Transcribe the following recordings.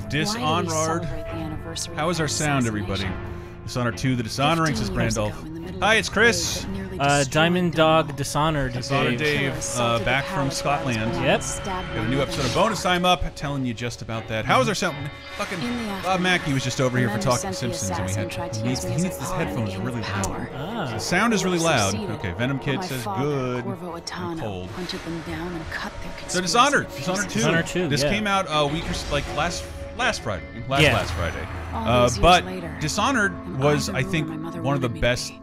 Dishonored. How is our sound, everybody? Dishonored 2, The Dishonoring, says Brandolph. Hi, it's Chris. Diamond Dog Dishonored. Dave, back from Scotland. Yep. Got a new episode of Bonus Time up, telling you just about that. How is our sound? Fucking Bob Mackey was just over here for Talking Simpsons, and he needs these headphones really loud. Ah. The sound is really loud. Okay, Venom Kid says good. I'm cold. So Dishonored 2. Dishonored 2. This came out a week or like last Friday. Last Friday. But Dishonored was, I think, one of the best.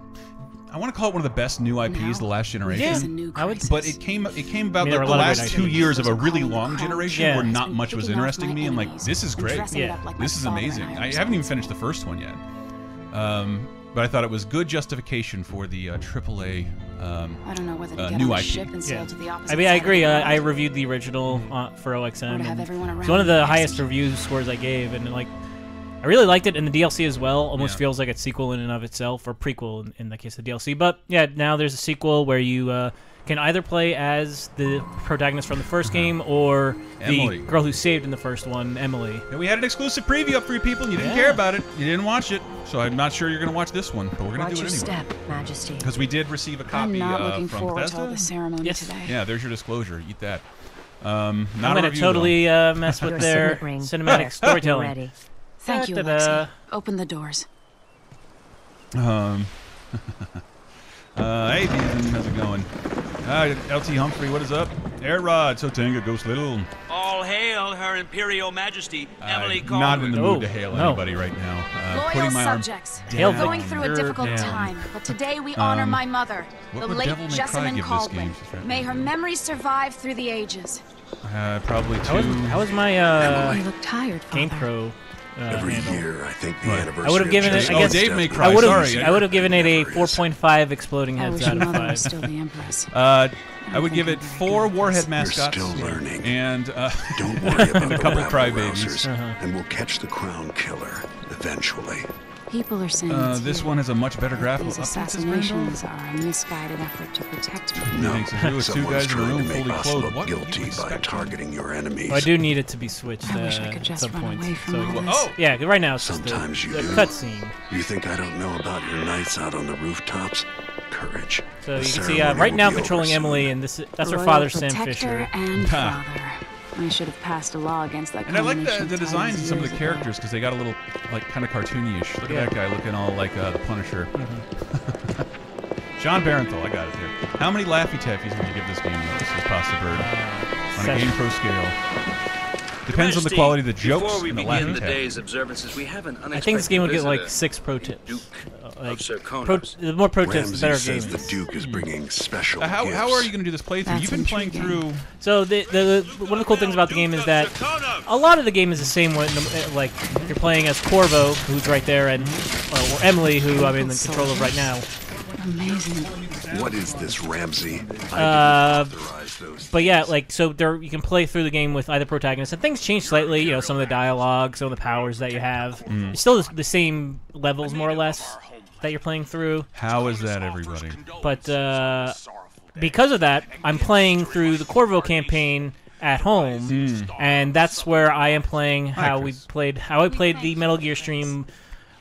I want to call it one of the best new IPs, the last generation. Yeah, I would. But it came about the last 2 years of a really long generation where not much was interesting me. I'm like, this is great. Yeah, this is amazing. I haven't even finished the first one yet. But I thought it was good justification for the AAA new IP. Yeah. I mean, I agree. I reviewed the original for OXM. It's one of the highest review scores I gave, and like, I really liked it, and the DLC as well. Almost feels like a sequel in and of itself, or prequel in the case of the DLC. But yeah, now there's a sequel where you can either play as the protagonist from the first game or Emily, the girl who saved in the first one, Emily. And we had an exclusive preview up for you people, and you didn't care about it. You didn't watch it, so I'm not sure you're going to watch this one, but we're going to do it anyway. Step, Majesty. Because we did receive a copy from Bethesda. To the ceremony today. Yeah, there's your disclosure. Eat that. I'm going to totally mess with their cinematic storytelling. Ready. Thank you, Alexi. Open the doors. Hey, Ethan, how's it going? LT Humphrey, what is up? Air Rod, Sotanga, Ghost Little. All hail Her Imperial Majesty, Emily I'm Calder. not in the mood to hail anybody right now. Loyal Putting my subjects, arm we're going through a difficult time, but today we honor my mother, the late Jessamine Caldwell. May her memory survive through the ages. Probably 2. How was my you look tired, Game Pro? Every handle. year, I think the anniversary. I would have given it. I guess Dave may cry. I would have given it a 4.5 exploding heads out of 5. Still the Empress. I would give it 4 warhead mascots. You're still learning. And don't worry about a couple crybabies. And we'll catch the crown killer eventually. People are saying this one has a much better graphical. These assassinations are a misguided effort to protect me. No, two guys in a room fully clothed. Look guilty by targeting your enemies. I do need it to be switched I wish I could at just some run point. away from all this. Oh, yeah, right now it's just Sometimes a you do. cutscene. You think I don't know about your nights out on the rooftops? Courage. So The you can see ceremony right now will be controlling over Emily, soon. and that's her Royal father, Sam protector Fisher. And father. I should have passed a law against that. and I like combination the designs of some of the years characters because they got a little, like, kind of cartoony-ish. Look at that guy looking all like the Punisher. John Barenthal, I got it there. How many Laffy Taffies would you give this game? This is Pasta Bird. On a Game Pro scale. Depends on the quality of the jokes Before we and the begin Laffy the Taffy. day's observances, we have an unexpected I think this game will get like visitor, 6 pro tips. Duke Like of Sir the more pro tips, the Ramsey better game says is. the Duke is bringing special How gifts. are you going to do this playthrough? You've been playing through. So one of the cool things about the game is that a lot of the game is the same way. Like you're playing as Corvo, who's right there, and or Emily, who I'm in the control of right now. Amazing. What is this, Ramsey? I didn't authorize those But yeah, things. like so, you can play through the game with either protagonist, and things change slightly. You know, some of the dialogue, some of the powers that you have. It's still the same levels, more or less, that you're playing through. How is that, everybody? But because of that, I'm playing through the Corvo campaign at home, and that's where I am playing how I played the Metal Gear stream.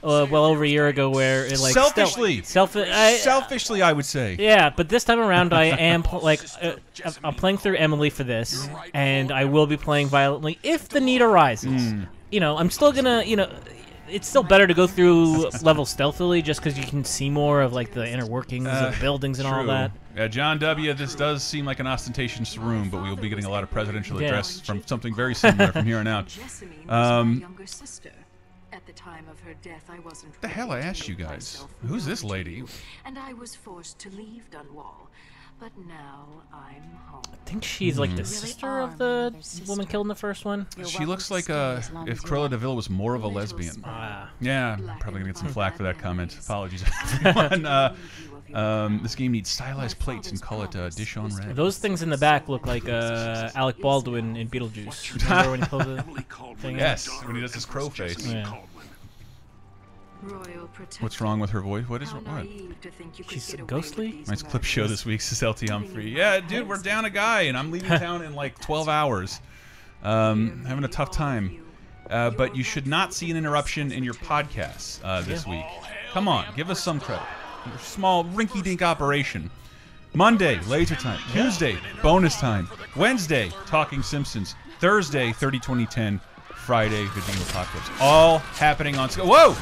Well over a year ago, where it like Selfishly, I would say. Yeah, but this time around, I am I'm playing through Emily for this, and I will be playing violently if the need arises. You know, I'm still gonna, it's still better to go through levels stealthily, just because you can see more of like the inner workings of the buildings and all that. John W., this does seem like an ostentatious room, but we will be getting a lot of presidential address from something very similar from here on out. Younger sister. At the time of her death, I wasn't. What the hell I asked you guys? Who's this lady? And I was forced to leave Dunwall, but now I'm home. I think she's like the sister of the woman killed in the first one. She looks like if Cruella de Vil was more of a lesbian. Yeah, I'm probably gonna get some flack for that comment. Apologies, everyone. This game needs stylized plates and call it Dishonored. Those things in the back look like Alec Baldwin in Beetlejuice. Remember when he pulled the thing? Yes, when he does his crow face. Yeah. What's wrong with her voice? What is what? She's ghostly? Nice clip show this week, says LT Humphrey. Yeah, dude, we're down a guy, and I'm leaving town in like 12 hours. Having a tough time. but you should not see an interruption in your podcasts this week. Come on, give us some credit. A small rinky-dink operation. Monday, Laser Time. Tuesday, Bonus Time. Wednesday, Talking Simpsons. Thursday, 30-2010. Friday, Video Apocalypse. All happening on... Whoa!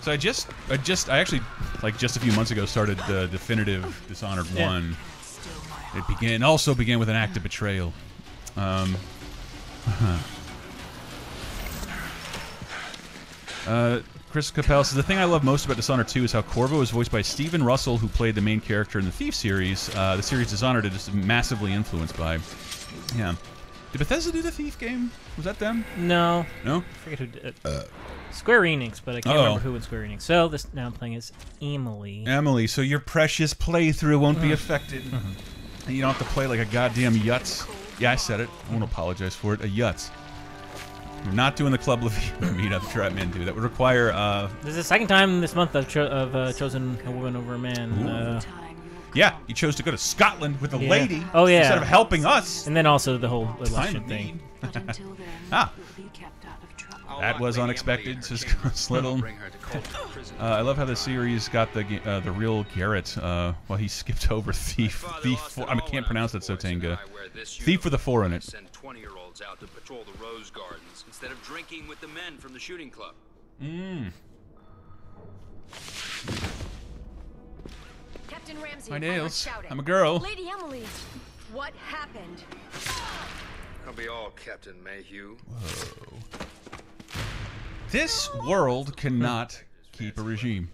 So I actually, like just a few months ago, started the definitive Dishonored 1. It also began with an act of betrayal. Chris Capel says, the thing I love most about Dishonored 2 is how Corvo is voiced by Stephen Russell, who played the main character in the Thief series. The series Dishonored is massively influenced by. Yeah. Did Bethesda do the Thief game? Was that them? No. No? I forget who did it. Square Enix, but I can't remember who in Square Enix. So this now I'm playing as Emily. Emily, so your precious playthrough won't be affected. And you don't have to play like a goddamn yutz. Yeah, I said it. I won't apologize for it. A yutz. You're not doing the Club Levine meetup Trapman do. That would require. This is the second time this month I've chosen a woman over a man. Yeah, you chose to go to Scotland with a lady. Oh yeah. Instead of helping us. And then also the whole election thing. That was unexpected. Just little. I love how the series got the real Garrett. Well, he skipped over Thief. I can't pronounce that Sotenga. Thief with a 4 in it. Send 20-year-olds out to patrol the rose gardens instead of drinking with the men from the shooting club. Captain Ramsey, My nails. I'm a girl. Lady Emily, what happened? I'll be all Captain Mayhew. Whoa. This world cannot keep a regime.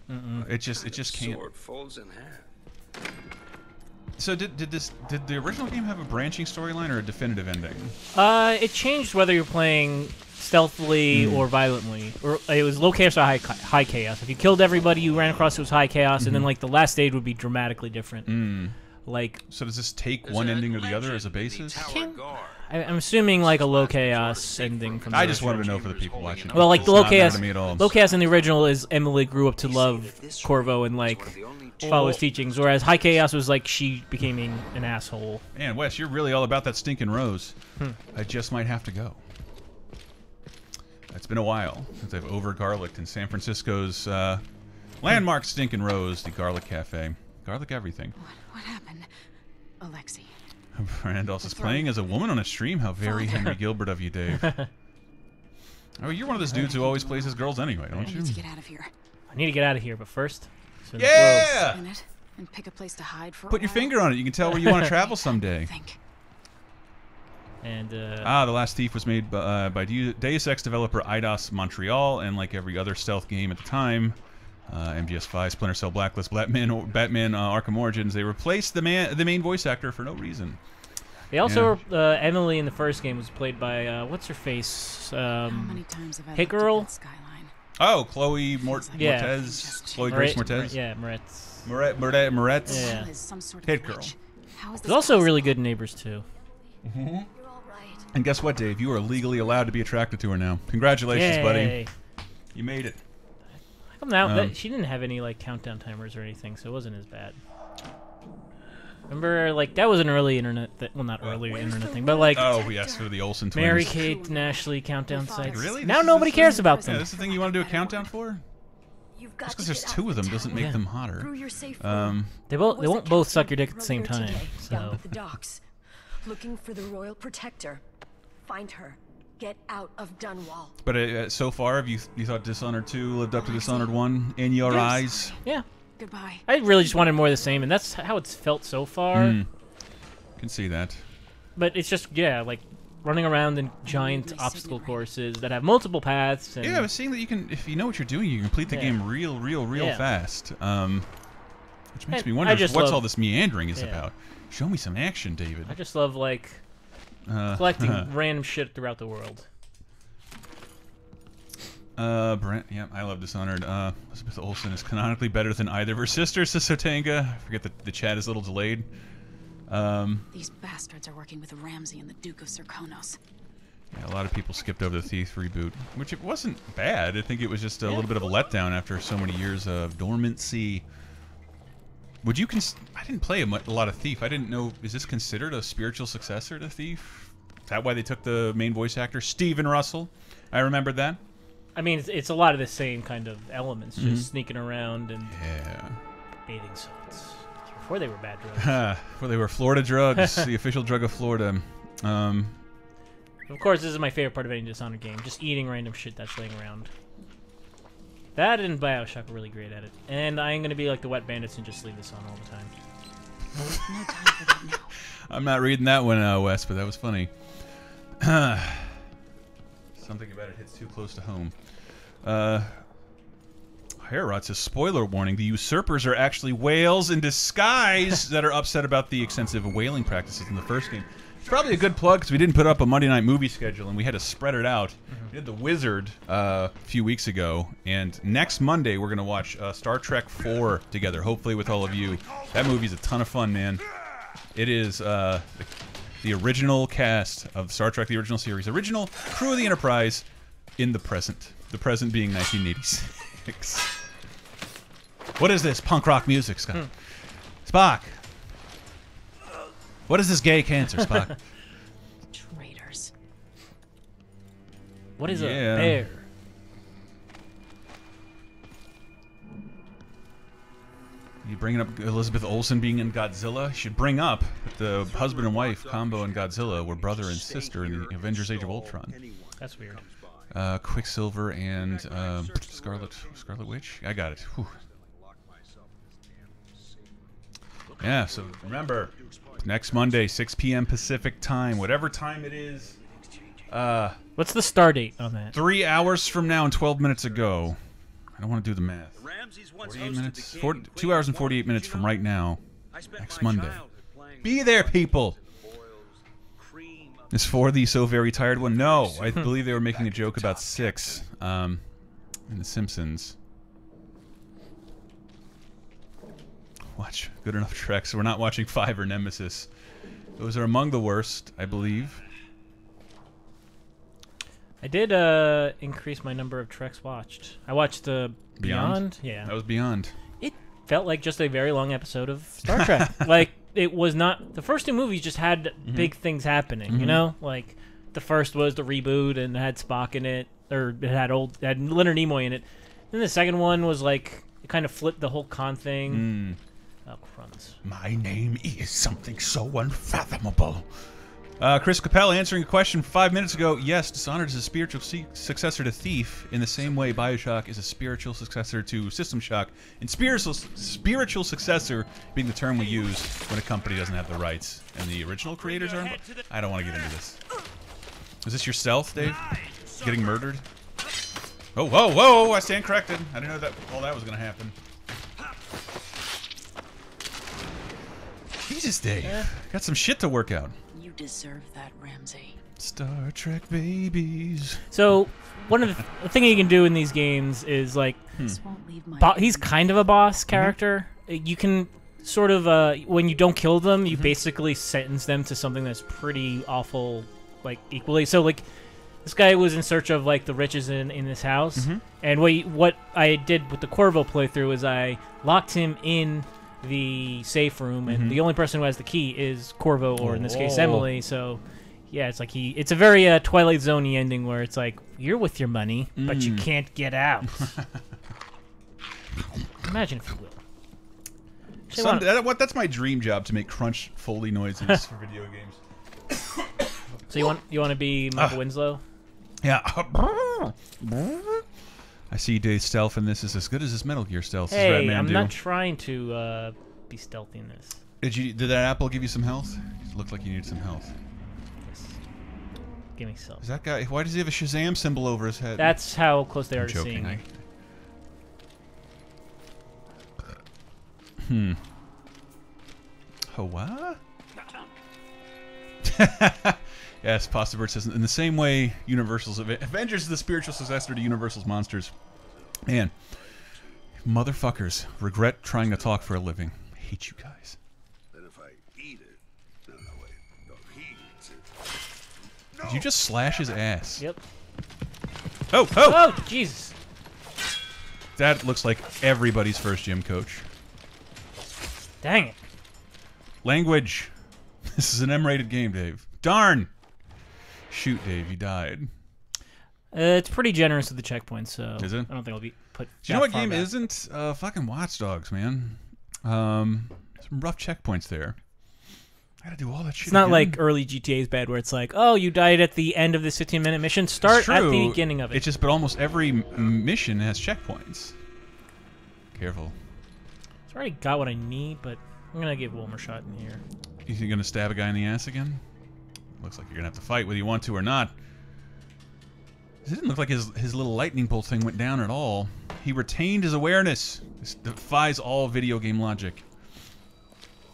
It just can't. Sword folds in half. So did the original game have a branching storyline or a definitive ending? It changed whether you're playing stealthily or violently, or it was low chaos or high chaos. If you killed everybody you ran across, it was high chaos, and then like the last stage would be dramatically different. Like, so does this take one ending or the other as a basis? I'm assuming like a low chaos ending from the I just original. wanted to know for the people watching. Well, like the low chaos in the original is Emily grew up to love Corvo and like follow his teachings, whereas high chaos was like she became an asshole. Man, Wes, you're really all about that stinking rose. I just might have to go. It's been a while since I've over-garlicked in San Francisco's landmark stinking rose, the Garlic Cafe. Garlic everything. What happened? Alexei. Randolph is playing as a woman on a stream. How very Henry Gilbert of you, Dave. Oh, you're one of those dudes who always plays as girls anyway, don't you? I need to get out of here. I need to get out of here, but first... Yeah! And pick a place to hide for Put your finger on it. You can tell where you want to travel someday. And The Last Thief was made by Deus Ex developer Eidos Montreal, and like every other stealth game at the time, MGS5, Splinter Cell, Blacklist, Batman, Arkham Origins, they replaced the main voice actor for no reason. They also Emily in the first game was played by what's her face? Hit Girl. Oh, Chloe Moretz. Chloe Grace Moretz. Yeah, Moretz. Moretz. Yeah. Hit Girl. There's also really good neighbors too. And guess what, Dave? You are legally allowed to be attracted to her now. Congratulations, buddy. You made it. How come now? She didn't have any like countdown timers or anything, so it wasn't as bad. Remember, like that was an early internet. Well, not early internet thing, but like. Oh yes, for the Olsen twins. Mary Kate and Ashley countdown sites. Really? Now nobody cares about them. Yeah, this is the thing you want to do a countdown for? Just because there's two of them doesn't make them hotter. They won't both suck your dick at the same time. Down at the docks, looking for the royal protector. Find her. Get out of Dunwall. But so far, have you thought Dishonored 2 lived up to Dishonored 1 in your eyes? Yeah. Goodbye. I really just wanted more of the same, and that's how it's felt so far. Can see that. But it's just like running around in giant obstacle courses that have multiple paths. And I was seeing that you can, if you know what you're doing, you can complete the game real fast. Which makes me wonder what's all this meandering is about. Show me some action, David. I just love like collecting random shit throughout the world. Brent, yeah, I love Dishonored. Elizabeth Olsen is canonically better than either of her sisters, says Sotanga. I forget that the chat is a little delayed. These bastards are working with Ramsey and the Duke of Serkonos. Yeah, a lot of people skipped over the Thief reboot, which it wasn't bad. I think it was just a little bit of a letdown after so many years of dormancy. Would you I didn't play a lot of Thief. I didn't know, is this considered a spiritual successor to Thief? that why they took the main voice actor, Steven Russell? I remembered that. I mean, it's a lot of the same kind of elements, just sneaking around and bathing salts. Before they were bad drugs. Before they were Florida drugs, the official drug of Florida. Of course, this is my favorite part of any Dishonored game, just eating random shit that's laying around. That and Bioshock are really great at it. And I'm going to be like the Wet Bandits and just leave this on all the time. No time for that now. I'm not reading that one, Wes, but that was funny. Something about it hits too close to home. Herrot says, spoiler warning, the usurpers are actually whales in disguise that are upset about the extensive whaling practices in the first game. It's probably a good plug because we didn't put up a Monday night movie schedule and we had to spread it out. We did The Wizard a few weeks ago, and next Monday we're going to watch Star Trek 4 together, hopefully with all of you. That movie's a ton of fun, man. It is the original cast of Star Trek, the original series, original crew of the Enterprise in the present. The present being 1986. What is this punk rock music, Scott? Spock. What is this gay cancer, Spock? Traitors. What is a bear? You bringing up Elizabeth Olsen being in Godzilla? You should bring up the husband and wife combo in Godzilla were brother and sister in the Avengers Age of Ultron. That's weird. Quicksilver and Scarlet Witch? I got it. Whew. Yeah, so remember, next Monday, 6 p.m. Pacific time, whatever time it is. What's the star date on that? 3 hours from now and 12 minutes ago. I don't want to do the math. 48 minutes, 2 hours and 48 minutes from right now, next Monday. Be there, people! Is 4 the so very tired one? No, I believe they were making a joke about 6 in The Simpsons. Watch good enough treks. So we're not watching 5 or Nemesis. Those are among the worst, I believe. I did increase my number of treks watched. I watched Beyond. Yeah, that was Beyond. It felt like just a very long episode of Star Trek. Like it was not. The first 2 movies just had big things happening. You know, like the first was the reboot and it had Spock in it, or it had Leonard Nimoy in it. Then the second one was like it kind of flipped the whole Khan thing. Oh, crumbs. My name is something so unfathomable. Chris Capel answering a question 5 minutes ago. Yes, Dishonored is a spiritual successor to Thief in the same way Bioshock is a spiritual successor to System Shock. And spiritual successor being the term we use when a company doesn't have the rights. And the original creators are... I don't want to get into this. Is this your stealth, Dave? Getting murdered? Oh, whoa, whoa! I stand corrected. I didn't know that all that was going to happen. Jesus, Dave. Got some shit to work out. You deserve that, Ramsey. Star Trek babies. So, one of the thing you can do in these games is like, he's kind of a boss character. You can sort of, when you don't kill them, you basically sentence them to something that's pretty awful, like equally. So, like, this guy was in search of like the riches in this house, and what I did with the Corvo playthrough is I locked him in the safe room, and the only person who has the key is Corvo, or in this case Emily. So yeah, it's like it's a very Twilight Zone-y ending where it's like you're with your money but you can't get out. Imagine if you will. That's my dream job, to make crunch Foley noises for video games. So you want to be Michael Winslow? Yeah. I see Dave's stealth in this is as good as his Metal Gear stealth. Hey, I'm not trying to be stealthy in this. Did that apple give you some health? It looked like you needed some health. Yes. Give me some. Is that guy? Why does he have a Shazam symbol over his head? That's how close they are to seeing me. Oh, what? Yes, Pasta Bird says, in the same way Universal's Avengers is the spiritual successor to Universal's monsters. Man, motherfuckers regret trying to talk for a living. I hate you guys. Then if I eat it, no, wait, no, he eats it. No. Did you just slash his ass? Yep. Oh, oh, Jesus. That looks like everybody's first gym coach. Dang it. Language. This is an M-rated game, Dave. Darn. Shoot, Dave, you died. It's pretty generous with the checkpoints, so is it? I don't think I'll be put. Do you know what game isn't? Fucking Watch Dogs, man. Some rough checkpoints there. I gotta do all that shit. It's not again. like early GTA is bad, where it's like, oh, you died at the end of this 15-minute mission. Start at the beginning of it. It's just, but almost every mission has checkpoints. Careful. So I already got what I need, but I'm gonna give one more shot in here. You think you're gonna stab a guy in the ass again? Looks like you're gonna have to fight whether you want to or not. It didn't look like his little lightning bolt thing went down at all. He retained his awareness. This defies all video game logic.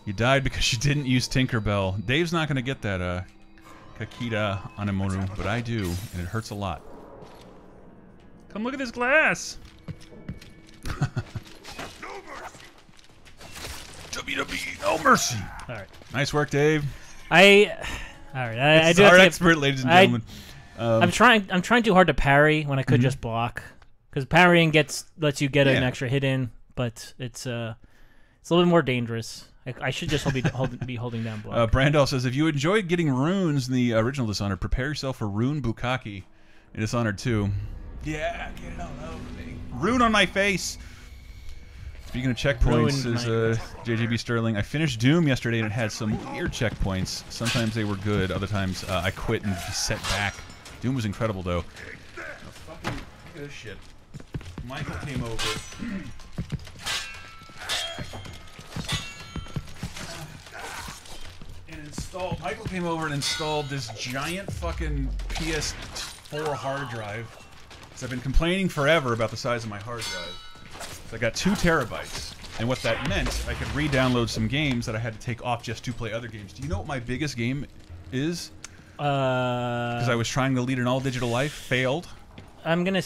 You died because you didn't use Tinkerbell. Dave's not gonna get that Kakita Anemoru, but I do, and it hurts a lot. Come look at this glass. WWE, no mercy. All right. Nice work, Dave. All right. I do. Our expert, ladies and gentlemen. I'm trying too hard to parry when I could just block, because parrying lets you get an extra hit in, but it's a little bit more dangerous. I should just be holding down block. Brandel says, if you enjoyed getting runes in the original Dishonored, prepare yourself for Rune Bukkake in Dishonored 2. Yeah, get it all over me. Rune on my face. Speaking of checkpoints, is JJB Sterling. I finished Doom yesterday and it had some weird checkpoints. Sometimes they were good, other times I quit and set back. Doom was incredible though. Oh, fucking look at this shit. Michael came over. Michael came over and installed this giant fucking PS4 hard drive. Because I've been complaining forever about the size of my hard drive. So I got 2 terabytes. And what that meant, I could re-download some games that I had to take off just to play other games. Do you know what my biggest game is? Because I was trying to lead an all-digital life, failed. I'm gonna.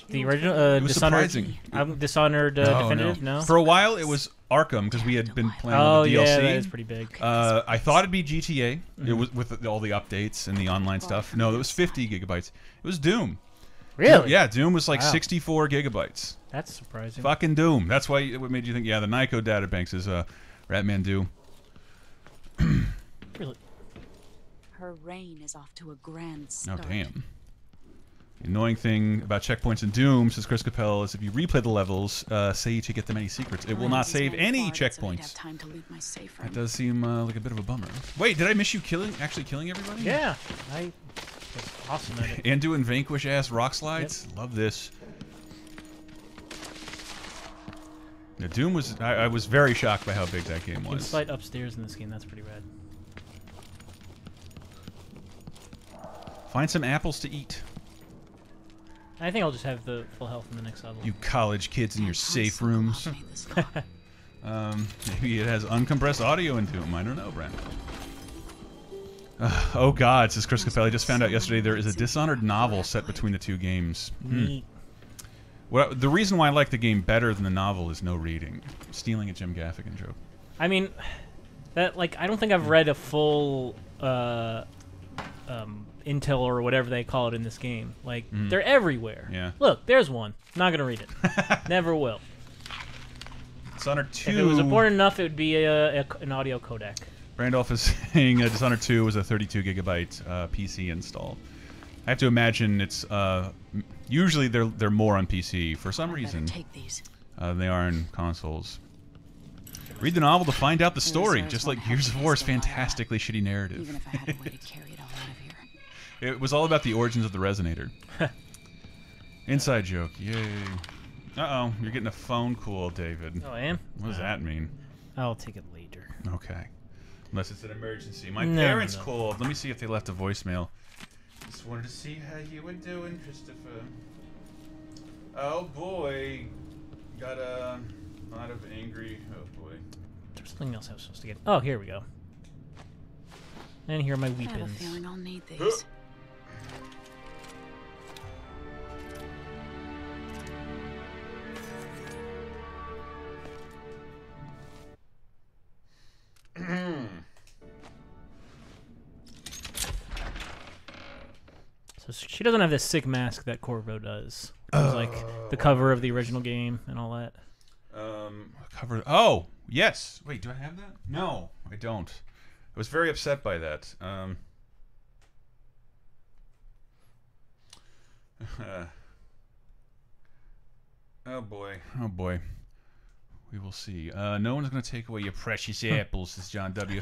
The original Dishonored. Dishonored Definitive. No. For a while, it was Arkham because we had been playing the DLC. Yeah, that is pretty big. I thought it'd be GTA. It was with all the updates and the online stuff. No, it was 50 gigabytes. It was Doom. Really? Yeah, Doom was like 64 gigabytes. That's surprising. Fucking Doom. That's why what made you think, yeah, the Nyko databanks is Ratman Doom. Really? Her reign is off to a grand start. Oh, damn. The annoying thing about checkpoints in Doom, says Chris Capel, is if you replay the levels, say to get the many secrets, it will not save any checkpoints. That does seem like a bit of a bummer. Wait, did I miss you actually killing everybody? Yeah, I was awesome at it. And doing Vanquish-ass rock slides? Yep. Love this. Yeah, Doom was... I was very shocked by how big that game was. You can slide upstairs in this game, that's pretty rad. Find some apples to eat. I think I'll just have the full health in the next level. You college kids in your safe rooms. Maybe it has uncompressed audio in Doom. I don't know, Brent. Oh God, says Chris Capelli. Just found out yesterday there is a Dishonored novel set between the 2 games. Well, the reason why I like the game better than the novel is no reading. Stealing a Jim Gaffigan joke. I mean, I don't think I've read a full intel or whatever they call it in this game. Like, they're everywhere. Yeah. Look, there's one. Not gonna read it. Never will. Dishonored 2. If it was important enough, it would be an audio codec. Randolph is saying Dishonored 2 was a 32 gigabyte PC install. I have to imagine it's usually they're more on PC for some reason than they are in consoles. Read the novel to find out the story, just like Gears of War's fantastically shitty narrative. Even if I had a way to carry it all out of here. It was all about the origins of the Resonator. Inside joke, yay. Uh-oh, you're getting a phone call, David. Oh, I am? What does that mean? I'll take it later. Okay. Unless it's an emergency. My parents called. Let me see if they left a voicemail. Just wanted to see how you were doing, Christopher. Oh, boy. Got a lot of angry... Oh, boy. There's something else I was supposed to get. Oh, here we go. And here are my weapons. I have a feeling I'll need these. So she doesn't have this sick mask that Corvo does. It was like the cover of the original game and all that. Cover. Oh, yes. Wait, do I have that? No, I don't. I was very upset by that. Oh boy. Oh boy. We will see. No one's going to take away your precious apples, says John W.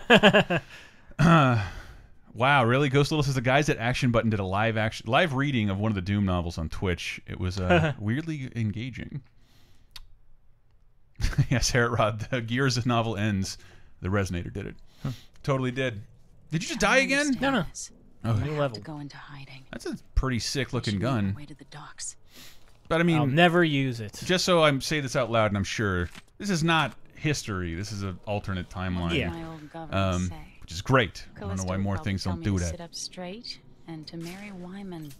Wow, really? Ghost Little says the guys at Action Button did a live reading of one of the Doom novels on Twitch. It was weirdly engaging. Yes, Harriet Rod. The Gears novel ends. The Resonator did it. Totally did. Did you just die again? No. Oh, New level. To go into hiding. That's a pretty sick looking gun. Way to the docks. But I mean, I'll never use it. Just so I'm say this out loud, and I'm sure this is not history. This is an alternate timeline. Yeah. Which is great. I don't know why more things don't do that. Sit up straight and to marry Wyman.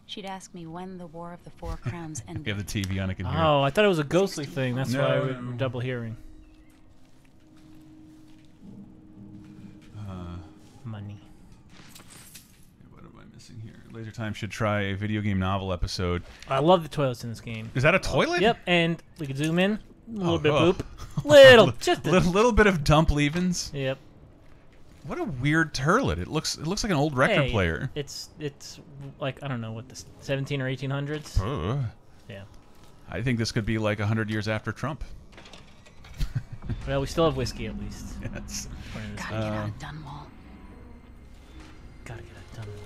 She'd ask me when the War of the Four Crowns ended. You have the TV on, I can hear. Oh, I thought it was a ghostly thing. That's why we're double hearing. Money. What am I missing here? Laser Time should try a video game novel episode. I love the toilets in this game. Is that a toilet? Yep, and we can zoom in. A little bit of poop. Just a little bit of dump leavings. Yep. What a weird turlet. It looks like an old record player. It's like, I don't know what this 17 or 1800s. Yeah. I think this could be like 100 years after Trump. Well, we still have whiskey at least. Yes. Gotta get out of Dunwall. Gotta get out of Dunwall.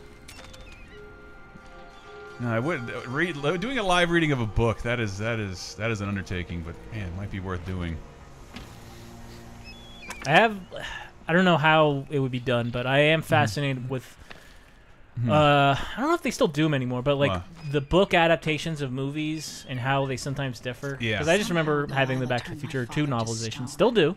No, I would doing a live reading of a book. That is an undertaking, but man, it might be worth doing. I don't know how it would be done, but I am fascinated with. I don't know if they still do them anymore, but like the book adaptations of movies and how they sometimes differ. Yeah. Because I just remember having the Back to the Future 2 novelization. Still do.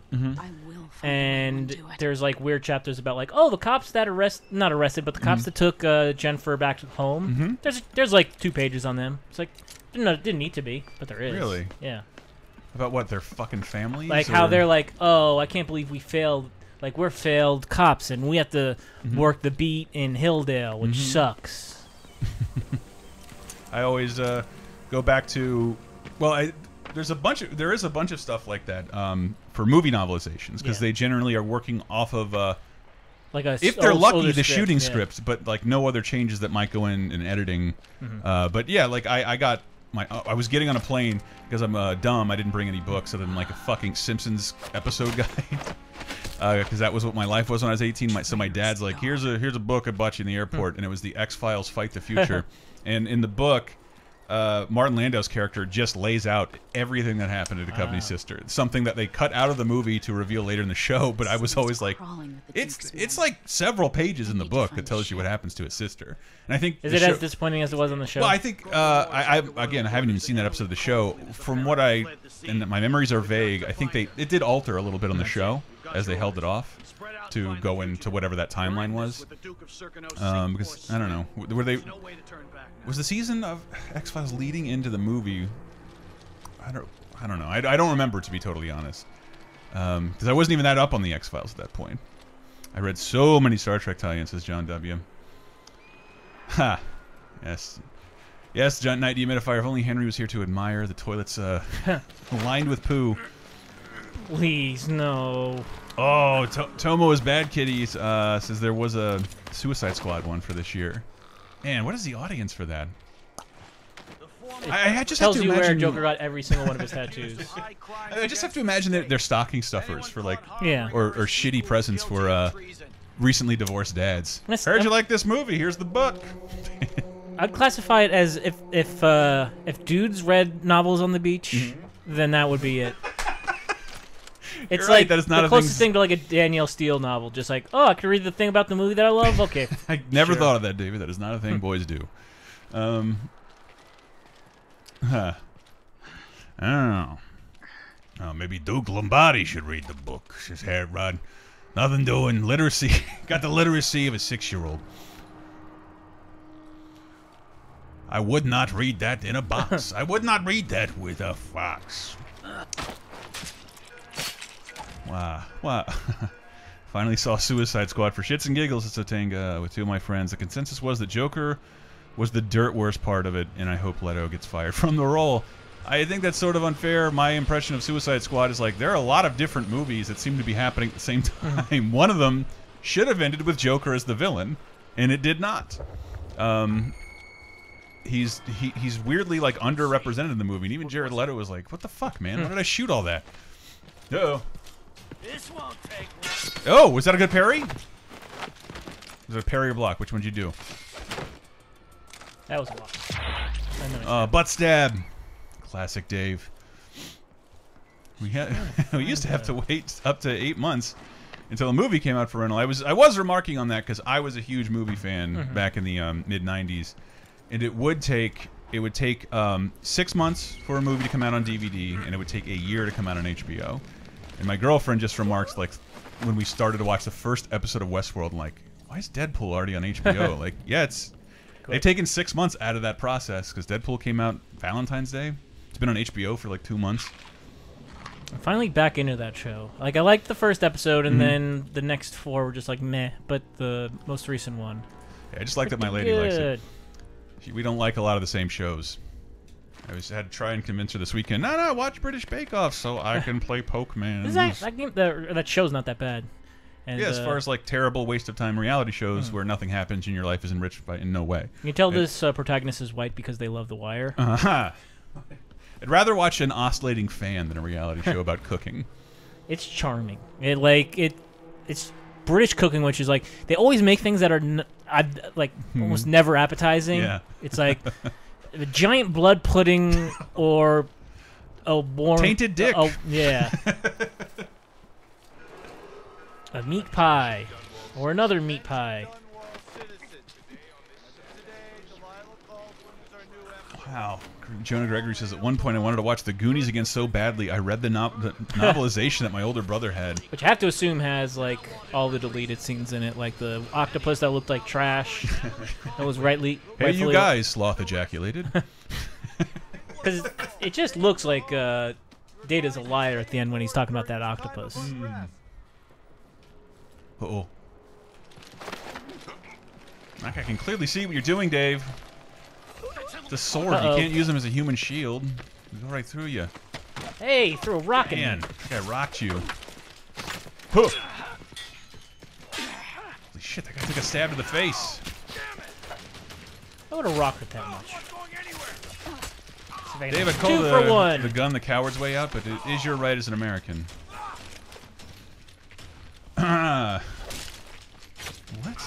And there's like weird chapters about like, oh, the cops that not arrested, but the cops that took Jennifer back home. There's like 2 pages on them. It's like, it didn't need to be, but there is. Really? Yeah. About what, their fucking families? Like how they're like, oh, I can't believe we failed. Like, we're failed cops, and we have to work the beat in Hilldale, which sucks. I always go back to, well, there is a bunch of stuff like that for movie novelizations, because they generally are working off of like a if they're lucky, the script, shooting scripts, but like no other changes that might go in editing. But yeah, like I was getting on a plane because I'm dumb. I didn't bring any books other than like a fucking Simpsons episode guide. Because that was what my life was when I was 18. So my dad's like, here's a book I bought you in the airport, and it was the X-Files Fight the Future. And in the book, Martin Landau's character just lays out everything that happened to Duchovny's sister. Something that they cut out of the movie to reveal later in the show. But I was always like, it's like several pages in the book that tells you what happens to his sister. And I think is it as disappointing as it was on the show? Well, I think I haven't even seen that episode of the show. From what and my memories are vague. I think it did alter a little bit on the show as they held it off to go into whatever that timeline was. Because I don't know, was the season of X-Files leading into the movie? I don't know. I don't remember, to be totally honest. Because I wasn't even that up on the X-Files at that point. I read so many Star Trek tie-ins, says John W. Ha. Yes. Yes, John Knight Dehumidifier. If only Henry was here to admire the toilets lined with poo. Please, no. Oh, Tomo is Bad Kitties says there was a Suicide Squad one for this year. Man, what is the audience for that? I just tells have to you imagine where Joker got every single one of his tattoos. I just have to imagine that they're stocking stuffers for like, yeah, or shitty presents for recently divorced dads. Heard you like this movie? Here's the book. I'd classify it as if dudes read novels on the beach, then that would be it. It's right, like that is not the a closest thing to like a Danielle Steele novel. Just like, oh, I can read the thing about the movie that I love. Okay. I never thought of that, David. That is not a thing boys do. I don't know. Oh, maybe Duke Lombardi should read the book, says Harriet Rod. Nothing doing. Literacy. Got the literacy of a 6-year-old. I would not read that in a box. I would not read that with a fox. Wow. Wow. Finally saw Suicide Squad for shits and giggles at Sotanga with 2 of my friends. The consensus was that Joker was the dirt worst part of it, and I hope Leto gets fired from the role. I think that's sort of unfair. My impression of Suicide Squad is like there are a lot of different movies that seem to be happening at the same time. One of them should have ended with Joker as the villain, and it did not. he's weirdly like underrepresented in the movie. And even Jared Leto was like, "What the fuck, man? Why did I shoot all that?" Uh-oh. This won't take long. Oh, was that a good parry? Was it a parry or block? Which one did you do? That was a lot. Butt stab. Classic Dave. We used to have to wait up to 8 months until a movie came out for rental. I was remarking on that because I was a huge movie fan back in the mid '90s, and it would take 6 months for a movie to come out on DVD, and it would take a year to come out on HBO. And my girlfriend just remarked, like, when we started to watch the first episode of Westworld, like, why is Deadpool already on HBO? Like, yeah, they've taken 6 months out of that process because Deadpool came out Valentine's Day. It's been on HBO for like 2 months. I'm finally back into that show. Like, I liked the first episode, and then the next 4 were just like meh. But the most recent one, yeah, I just like that my lady likes it. We don't like a lot of the same shows. I had to try and convince her this weekend. No, watch British Bake Off so I can play Pokemon. That show's not that bad. And, yeah, as far as like terrible waste of time reality shows where nothing happens and your life is enriched by in no way. You can tell this protagonist is white because they love The Wire. I'd rather watch an oscillating fan than a reality show about cooking. It's charming. It's British cooking, which is like they always make things that are almost never appetizing. Yeah. It's like a giant blood pudding or a warm tainted dick. Yeah. A meat pie or another meat pie. Wow. Jonah Gregory says, at one point I wanted to watch The Goonies again so badly, I read the novelization that my older brother had. Which I have to assume has, like, all the deleted scenes in it, like the octopus that looked like trash. That was rightfully... Hey, you guys, Sloth ejaculated. Because it just looks like Data's a liar at the end when he's talking about that octopus. Uh-oh. I can clearly see what you're doing, Dave. The sword, you can't use him as a human shield. He'll go right through you. Hey, he threw a rock at me. Man, that guy rocked you. Huh. Holy shit, that guy took a stab to the face. I would have rocked it that much. Dave, I call the gun the coward's way out, but it is your right as an American. What?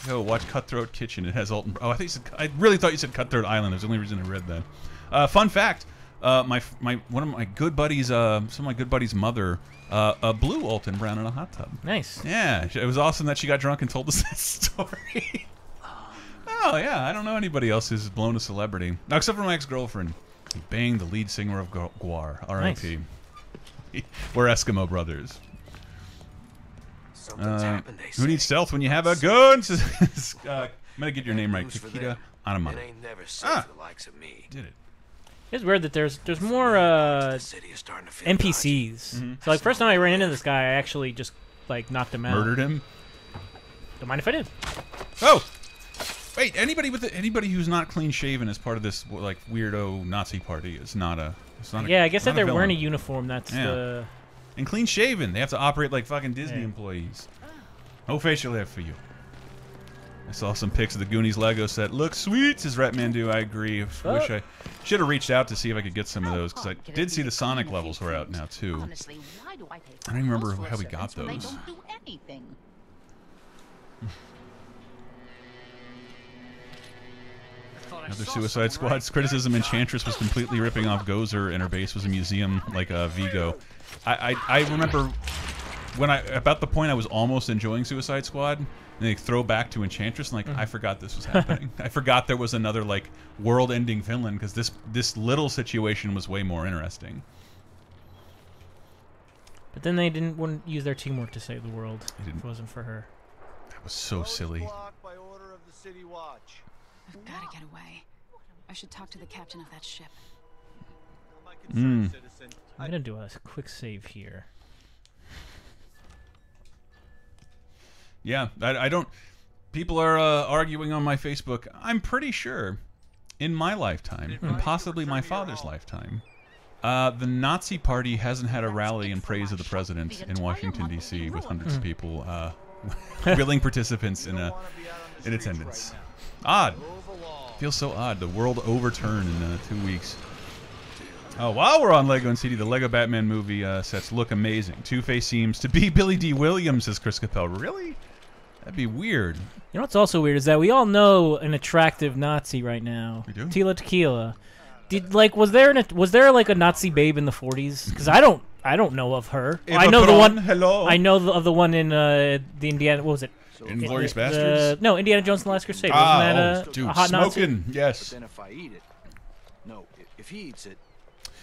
Yo, watch Cutthroat Kitchen. It has Alton. Oh, I really thought you said Cutthroat Island. That's the only reason I read that. Fun fact: one of my good buddies, some of my good buddies' mother, blew Alton Brown in a hot tub. Nice. Yeah, it was awesome that she got drunk and told us that story. Oh yeah, I don't know anybody else who's blown a celebrity. No, except for my ex-girlfriend. He banged the lead singer of Gwar. R.I.P. Nice. We're Eskimo brothers. Who needs stealth when you have a gun? I'm gonna get your name right. Kakita Anama. Did it? It's weird that there's more NPCs. So like first time I ran into this guy, I actually just like knocked him out. Murdered him? Don't mind if I did. Oh! Wait, anybody who's not clean shaven as part of this like weirdo Nazi party is not a. Yeah, I guess that they're wearing a uniform. That's the. And clean shaven. They have to operate like fucking Disney employees. No facial hair for you. I saw some pics of the Goonies Lego set. Looks sweet, says Ratmandu. I agree. Wish I should have reached out to see if I could get some of those because I did see the Sonic levels were out now too. I don't even remember how we got those. Another Suicide Squad's criticism. Enchantress was completely ripping off Gozer, and her base was a museum like Vigo. I remember when about the point I was almost enjoying Suicide Squad, and they throw back to Enchantress, and like I forgot this was happening. I forgot there was another like world-ending villain because this little situation was way more interesting. But then they wouldn't use their teamwork to save the world if it wasn't for her. That was so silly. I've got to get away. I should talk to the captain of that ship. I'm gonna do a quick save here. Yeah, I don't. People are arguing on my Facebook. I'm pretty sure, in my lifetime, and possibly my father's lifetime, the Nazi Party hasn't had a rally in praise of the president in Washington D.C. with hundreds of people, willing participants in attendance. Odd. Feels so odd. The world overturned in 2 weeks. Oh, while we're on Lego and CD, the Lego Batman movie sets look amazing. Two-Face seems to be Billy D. Williams, says Chris Capel. Really? That'd be weird. You know what's also weird is that we all know an attractive Nazi right now. We do? Tila Tequila. Was there like a Nazi babe in the 40s? Because I don't know of her. Eva I know Braun, the one. hello. I know of the one in the Indiana. What was it? Inglourious Bastards? No, Indiana Jones and the Last Crusade. Wasn't that dude, a hot smoking, Nazi? yes. But then if I eat it, no, if he eats it,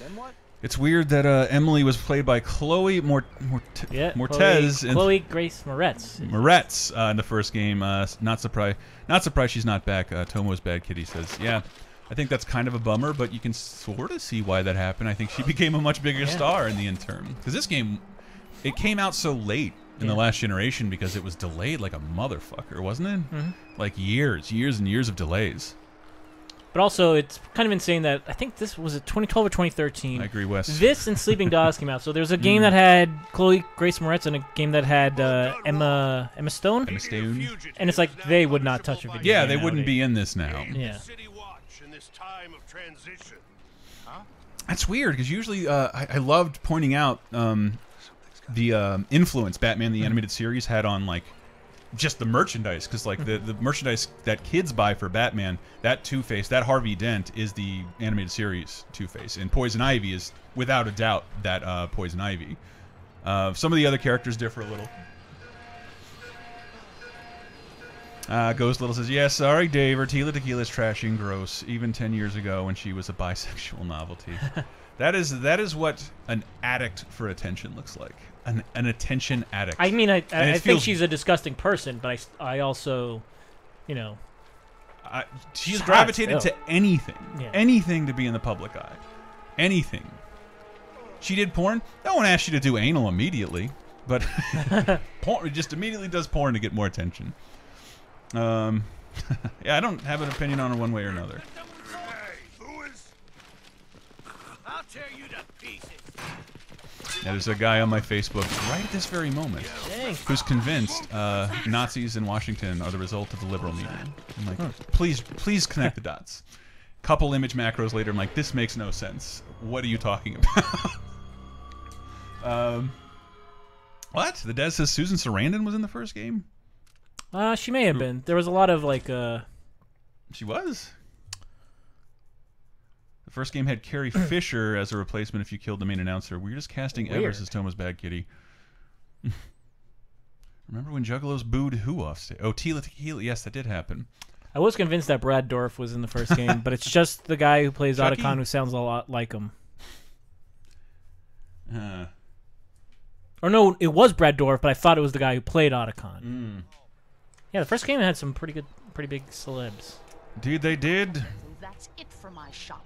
then what? It's weird that Emily was played by Chloe Mortez. Chloe Grace Moretz. In the first game. Not surprised she's not back. Tomo's Bad Kitty says, yeah, I think that's kind of a bummer, but you can sort of see why that happened. I think she became a much bigger star in the interim. Because this game, it came out so late in the last generation because it was delayed like a motherfucker, wasn't it? Like years and years of delays. But also, it's kind of insane that I think this was 2012 or 2013. I agree, Wes. This and Sleeping Dogs came out. So there's a game that had Chloe Grace Moretz and a game that had Emma Stone. Emma Stone. And it's like they would not touch a video. Yeah, game they wouldn't be in this now. Yeah. That's weird because usually I loved pointing out the influence Batman the Animated Series had on like just the merchandise, because like the merchandise that kids buy for Batman, that Two-Face, that Harvey Dent is the animated series Two-Face, and Poison Ivy is without a doubt that Poison Ivy. Some of the other characters differ a little. Ghost Little says, yeah, sorry, Dave. Tila Tequila's trashy and gross, even 10 years ago when she was a bisexual novelty. That is what an addict for attention looks like. An attention addict. I mean, I think she's a disgusting person, but I also, you know... she's gravitated to anything. Yeah. Anything to be in the public eye. Anything. She did porn. No one asked you to do anal immediately, but porn just immediately does porn to get more attention. Yeah, I don't have an opinion on her one way or another. I'll tear you to pieces. Yeah, there's a guy on my Facebook right at this very moment who's convinced Nazis in Washington are the result of the liberal media. I'm like, please connect the dots. Couple image macros later, I'm like, this makes no sense. What are you talking about? What? The Des says Susan Sarandon was in the first game? She may have been. There was a lot of like. She was. The first game had Carrie Fisher as a replacement if you killed the main announcer. We're just casting Evers as Thomas Bad Kitty. Remember when Juggalos booed who off stage? Oh, Tila Tequila. Yes, that did happen. I was convinced that Brad Dourif was in the first game, but it's just the guy who plays Otacon who sounds a lot like him. Or no, it was Brad Dourif, but I thought it was the guy who played Otacon. Yeah, the first game had some pretty big celebs. Dude, they did. That's it for my shop.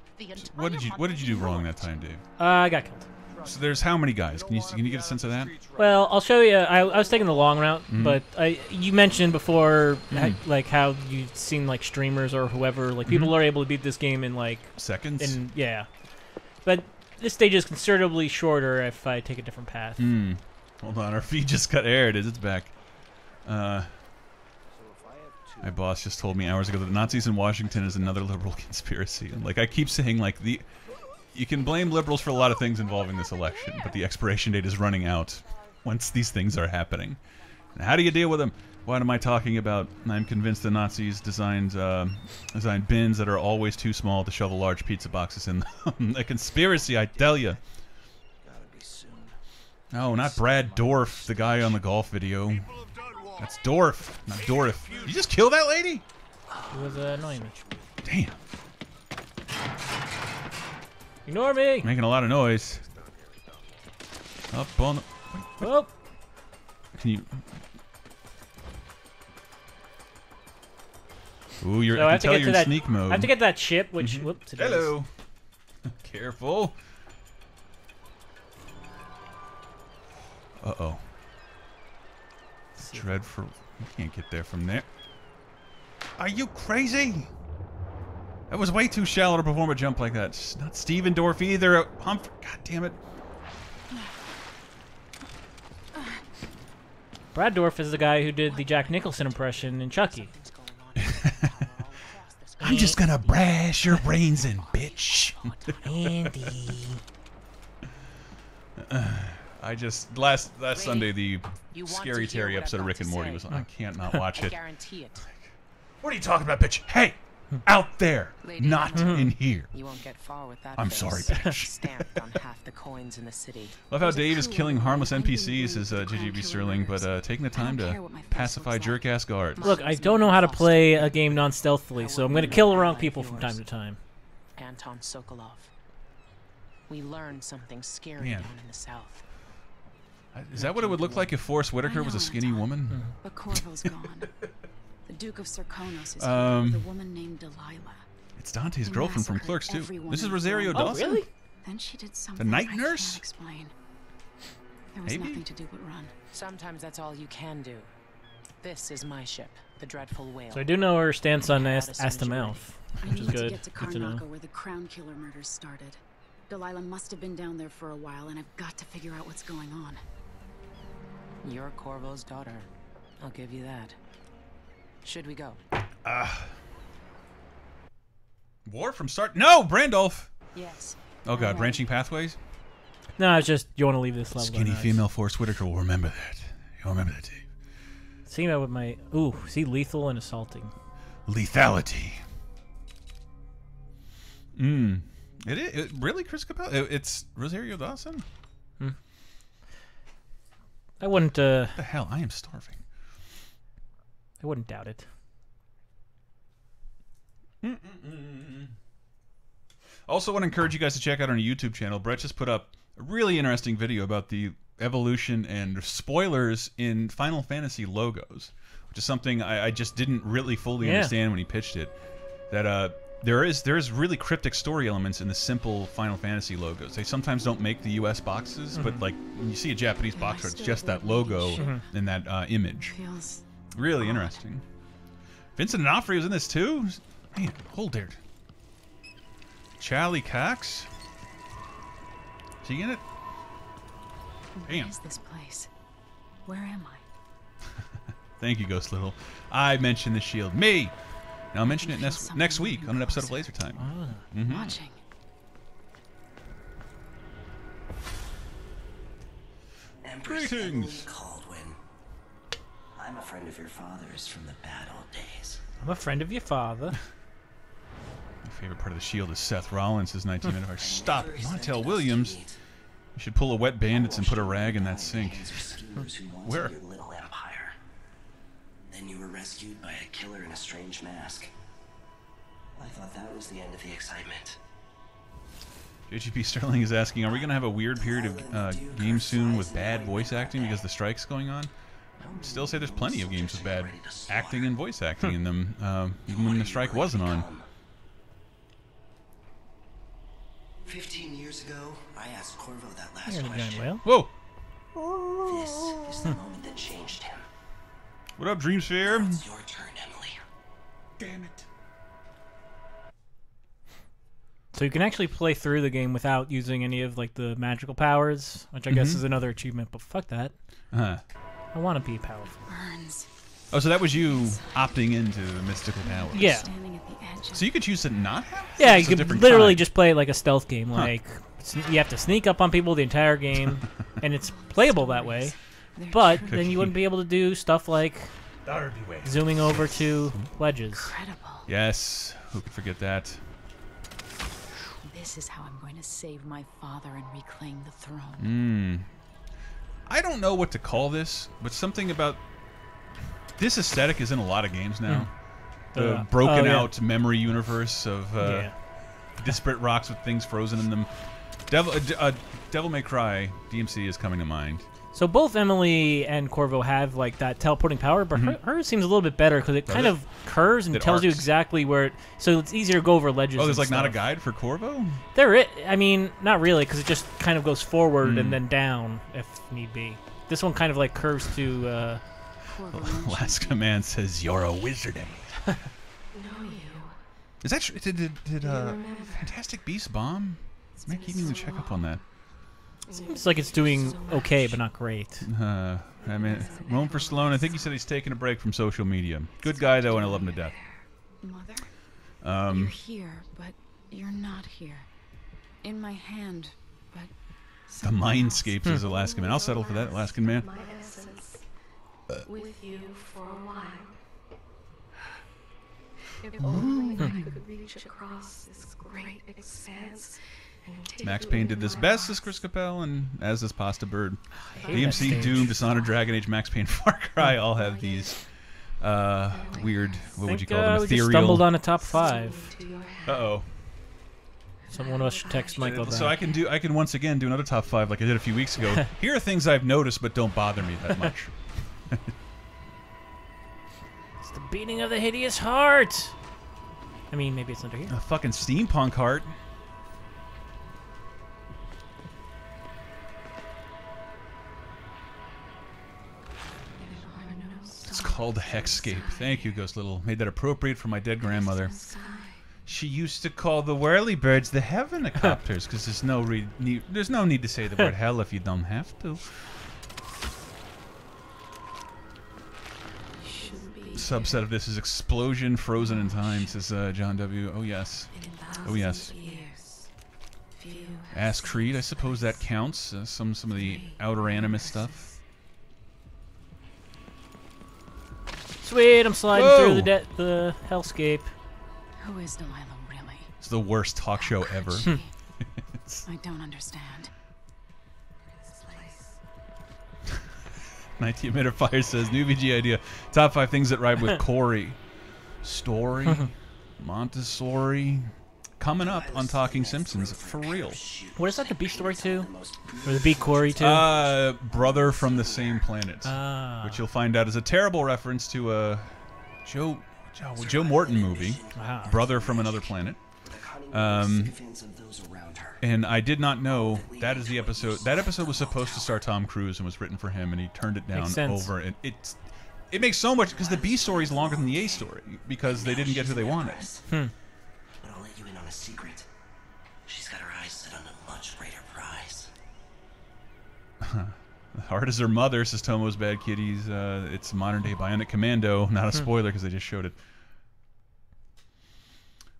What did you do wrong that time, Dave? I got killed. So there's how many guys? Can you get a sense of that? Well, I'll show you. I was taking the long route, but you mentioned before like how you've seen like streamers or whoever, like people are able to beat this game in like seconds. Yeah, but this stage is considerably shorter if I take a different path. Hold on, our feed just got aired. It's back. My boss just told me hours ago that the Nazis in Washington is another liberal conspiracy. And like I keep saying, like you can blame liberals for a lot of things involving this election, but the expiration date is running out once these things are happening. And how do you deal with them? What am I talking about? I'm convinced the Nazis designed bins that are always too small to shovel large pizza boxes in them. A conspiracy, I tell you. No, not Brad Dourif, the guy on the golf video. That's Dourif, not Dourif. Did you just kill that lady? It was annoying me. Damn. Ignore me. Making a lot of noise. Up on the... Wait. Oh. Can you... Ooh, you're, so I can tell you're in sneak mode. I have to get that ship, which... Whoops, hello. Careful. Uh-oh. Dreadful. You can't get there from there. Are you crazy? That was way too shallow to perform a jump like that. It's not Steven Dorff either. Humphrey. God damn it. Brad Dourif is the guy who did the Jack Nicholson impression in Chucky. I'm just gonna brash your brains in, bitch. Andy. I just last Sunday the Scary Terry episode of Rick and Morty was on. I can't not watch it. Guarantee it. What are you talking about, bitch? Hey, out there, not in here. You won't get far with that. I'm sorry, bitch. Stamped on half the coins in the city. Love how Dave is killing harmless NPCs, says JGB Sterling, but taking the time to pacify jerk-ass guards. Look, I don't know how to play a game non-stealthily, so I'm going to kill the wrong people from time to time. Anton Sokolov. We learned something scary Man. down in the south. Is that what it would look like if Forrest Whitaker was a skinny woman? But Corvo's gone. The Duke of Serkonos is Um, here with a woman named Delilah. It's Dante's girlfriend from Clerks too. Everyone This is in Rosario Rome. Dawson. really? Then she did something night I nurse? can't explain. There was Maybe? nothing to do but run. Sometimes that's all you can do. This is my ship, the Dreadful Whale. So I do know her stance on ass to mouth, I which is need to good. get to Good to know. Karnaca where the Crown Killer murders started. Delilah must have been down there for a while, and I've got to figure out what's going on. You're Corvo's daughter. I'll give you that. Should we go? War from start. No, Brandolph. Yes. Oh god, branching pathways. No, it's just you want to leave this level. Skinny nice. female Forrest Whitaker will remember that. You'll remember that, Dave. See that with my see lethal and assaulting. Lethality. It is really Chris Cabell. It's Rosario Dawson. I wouldn't. What the hell? I am starving. I wouldn't doubt it. Also, want to encourage you guys to check out our YouTube channel. Brett just put up a really interesting video about the evolution and spoilers in Final Fantasy logos, which is something I just didn't really fully understand when he pitched it. That there is really cryptic story elements in the simple Final Fantasy logos. They sometimes don't make the U.S. boxes, but like when you see a Japanese box art, it's just that logo and that image. Feels Really interesting. Vincent D'Onofrio was in this too. Man, hold there. Charlie Cox. Is he in it? What is this place? Where am I? Thank you, Ghost Little. I mentioned the shield. Me. Now I'll mention it next week on an episode of Laser Time. Watching. Greetings. Caldwin. I'm a friend of your father's from the bad old days. I'm a friend of your father. My favorite part of the shield is Seth Rollins' 1995. Stop, Montel Williams. You should pull a Wet Bandits and put a rag in that sink. Where? Your little empire. Then you were rescued by a killer in a strange mask. I thought that was the end of the excitement. JGP Sterling is asking, are we going to have a weird period of games soon with bad voice acting because the strike's going on? I'd still say there's plenty of games with bad acting and voice acting in them, even when the strike wasn't on. 15 years ago, I asked Corvo that last You're in a giant question. whale. Whoa! This is the moment that changed him. What up, Dreamsphere? It's your turn, Emily. Damn it. So you can actually play through the game without using any of like the magical powers, which I guess is another achievement. But fuck that. I want to be powerful. Burns. Oh, so that was you opting into mystical powers. Yeah. Standing at the edge. So you could choose to not have? Yeah, It's you a could different literally kind. just play it like a stealth game. Like you have to sneak up on people the entire game, and it's playable that way. But then you wouldn't be able to do stuff like zooming over to ledges. Incredible. Yes. Who could forget that? This is how I'm going to save my father and reclaim the throne. I don't know what to call this, but something about this aesthetic is in a lot of games now. The broken out memory universe of disparate rocks with things frozen in them. Devil May Cry DMC is coming to mind. So both Emily and Corvo have like that teleporting power, but hers seems a little bit better because it kind of curves and tells you exactly where it. So it's easier to go over ledges. Oh, there's and like not a stuff. guide for Corvo? I mean, not really, because it just kind of goes forward and then down if need be. This one kind of like curves to. Last command says you're a wizard. Know you. Is that true? Did Fantastic Beasts bomb? I keep meaning to check up on that. Seems like it's doing okay, but not great. I mean, Rome for Sloan. I think he said he's taking a break from social media. Good guy though, and I love him to death. Mother? You're here, but you're not here. In my hand, but The Mindscapes is Alaskan Man. I'll settle for that, Alaskan Man. My essence with you for a while. If only I could reach across this great expanse. Max Payne did this best, says Chris Capel, and as does Pasta Bird. DMC, Doom, Dishonored, Dragon Age, Max Payne, Far Cry all have these weird, what would you call them, we ethereal... just stumbled on a top 5. Uh-oh. Someone else should text Michael So I can once again do another top 5 like I did a few weeks ago. Here are things I've noticed but don't bother me that much. It's the beating of the hideous heart! I mean, maybe it's under here. A fucking steampunk heart. It's called Hexscape. Thank you, Ghost Little. Made that appropriate for my dead grandmother. She used to call the whirlybirds the heavenicopters because there's no need to say the word hell if you don't have to. Subset of this is explosion frozen in time, says John W. Oh yes. Oh yes. Ask Creed, I suppose that counts. Some of the outer animus stuff. Sweet, I'm sliding through the hellscape. Who is Delilah really? It's the worst talk show ever. I don't understand. 19 Emitter Fire says, new VG idea. Top 5 things that rhyme with Corey. Story. Montessori. Coming up on Talking Simpsons. For real. What is that, the B Story 2? Or the B Corey 2? Brother from the Same Planet. Which you'll find out is a terrible reference to a Joe Morton movie. Wow. Brother from Another Planet. And I did not know that is the episode. That episode was supposed to star Tom Cruise and was written for him, and he turned it down over. And it makes so much because the B story is longer than the A story because they didn't get who they wanted. But I'll let you in on a secret. She's got her eyes set on a much greater prize. Hard as her mother, says Tomo's Bad Kitties. It's modern day Bionic Commando. Not a spoiler because they just showed it.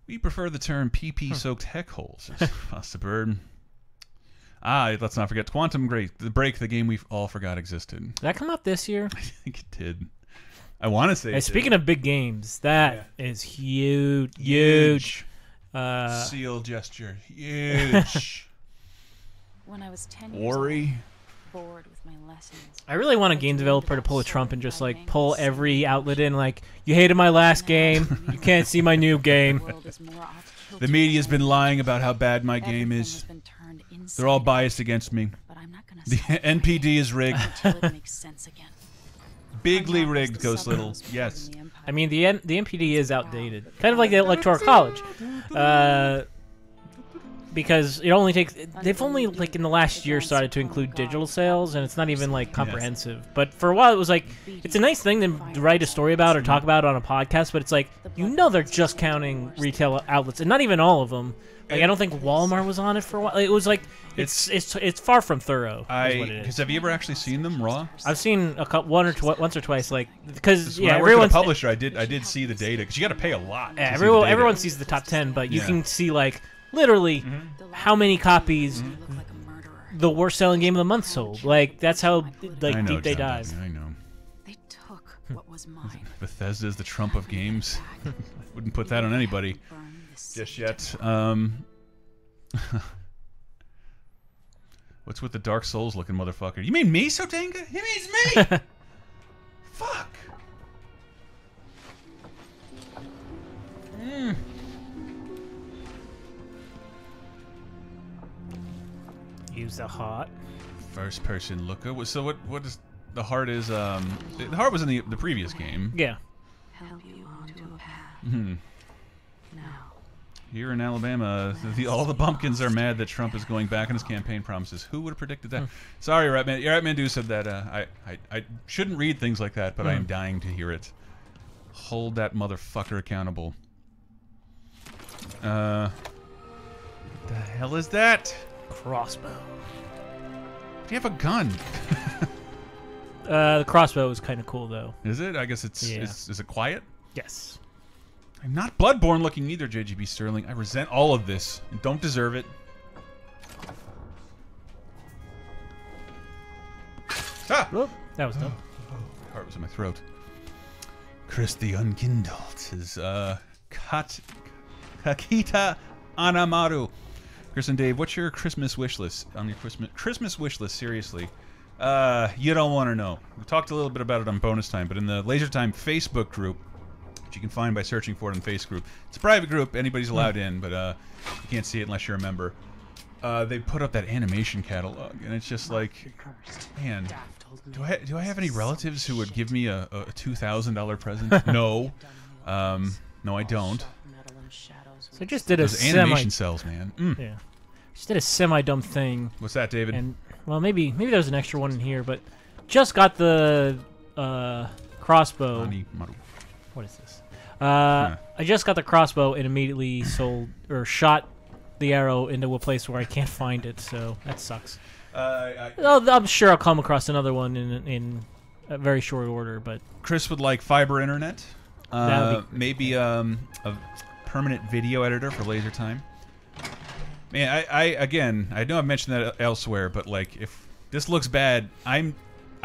We prefer the term PP-soaked heck holes, says Pasta Bird. Let's not forget Quantum Break, the game we all forgot existed. Did that come out this year? I think it did. I want to say. Hey, speaking of big games, that is huge. Huge. Seal gesture. Huge. When I was 10 years Ori. Bored with my lessons. I really want a game developer to pull a Trump and just like pull every outlet in. Like, you hated my last game, you can't see my new game. The media's been lying about how bad my game is. They're all biased against me. The NPD is rigged. Bigly rigged, Ghost Little. Yes. I mean, the NPD is outdated, kind of like the Electoral College. Because it only takes, they've only like in the last year started to include digital sales, and it's not even like comprehensive. But for a while it was like, it's a nice thing to write a story about or talk about on a podcast, but it's like, you know, they're just counting retail outlets, and not even all of them. Like, I don't think Walmart was on it for a while. It was like, it's far from thorough. Because have you ever actually seen them raw? I've seen once or twice, like, because when I worked at a publisher, I did see the data because you got to pay a lot. Yeah, everyone sees the top 10, but you can see like literally how many copies the worst selling game of the month sold. Like, that's how like deep they dive. I know. They took what was mine. Bethesda is the Trump of games. Wouldn't put that on anybody just yet. What's with the Dark Souls looking motherfucker? You mean me, Sotanga? He means me. Fuck. Use the heart. First person looker. So what is the heart is? The heart was in the previous game. Yeah. Help you onto a path. Now. Here in Alabama, all the bumpkins are mad that Trump is going back on his campaign promises. Who would have predicted that? Sorry, Ratman. Ratman said that I shouldn't read things like that, but I am dying to hear it. Hold that motherfucker accountable. What the hell is that? Crossbow. Do you have a gun? The crossbow is kind of cool, though. Is it? I guess it's. Yeah. Is it quiet? Yes. I'm not Bloodborne looking either, JGB Sterling. I resent all of this and don't deserve it. Ah! Whoop, that was dumb. Heart was in my throat. Chris the Unkindled is Kakita Anamaru. Chris and Dave, what's your Christmas wish list? On your Christmas wish list, seriously. You don't want to know. We talked a little bit about it on Bonus Time, but in the Laser Time Facebook group, which you can find by searching for it in Face Group. It's a private group, anybody's allowed in, but you can't see it unless you're a member. They put up that animation catalog, and it's just like, man, do I have any relatives who would give me a $2,000 present? No, no, I don't. So I just did a animation cells, man. Yeah, just did a semi-dumb thing. What's that, David? And well, maybe there's an extra one in here, but just got the crossbow. What is this? I just got the crossbow and immediately sold or shot the arrow into a place where I can't find it, so that sucks. I'm sure I'll come across another one in a very short order, but Chris would like fiber internet. Maybe a permanent video editor for Laser Time. Man, I know I've mentioned that elsewhere, but like if this looks bad, I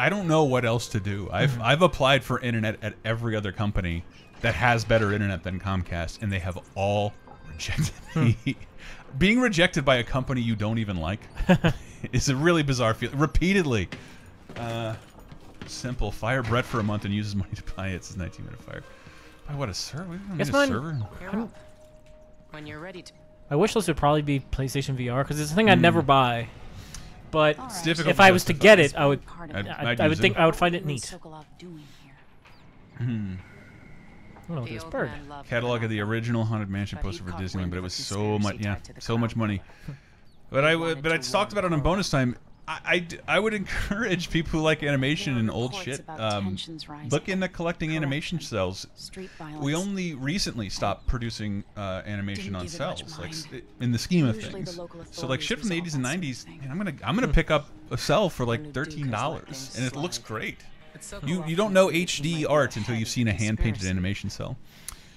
don't know what else to do. I've applied for internet at every other company that has better internet than Comcast, and they have all rejected me. Being rejected by a company you don't even like is a really bizarre feeling. Repeatedly. Simple. Fire Brett for a month and uses money to buy it. Says 19-minute fire. Buy what, a server? We don't need a server? When you're ready to. My wish list would probably be PlayStation VR because it's a thing I'd never buy. But if I was to get it, I would. I would think I would find it neat. I don't know this bird. Catalog of the original Haunted Mansion poster for Disneyland, but it was so much, so much money. But I talked about it on Bonus Time. I would encourage people who like animation and old shit, look into collecting animation cells. We only recently stopped producing animation on cells, like in the scheme of things. So like shit from the 80s and 90s, man, I'm gonna pick up a cell for like $13, and it looks great. You don't know HD art until you've seen a hand-painted animation cell.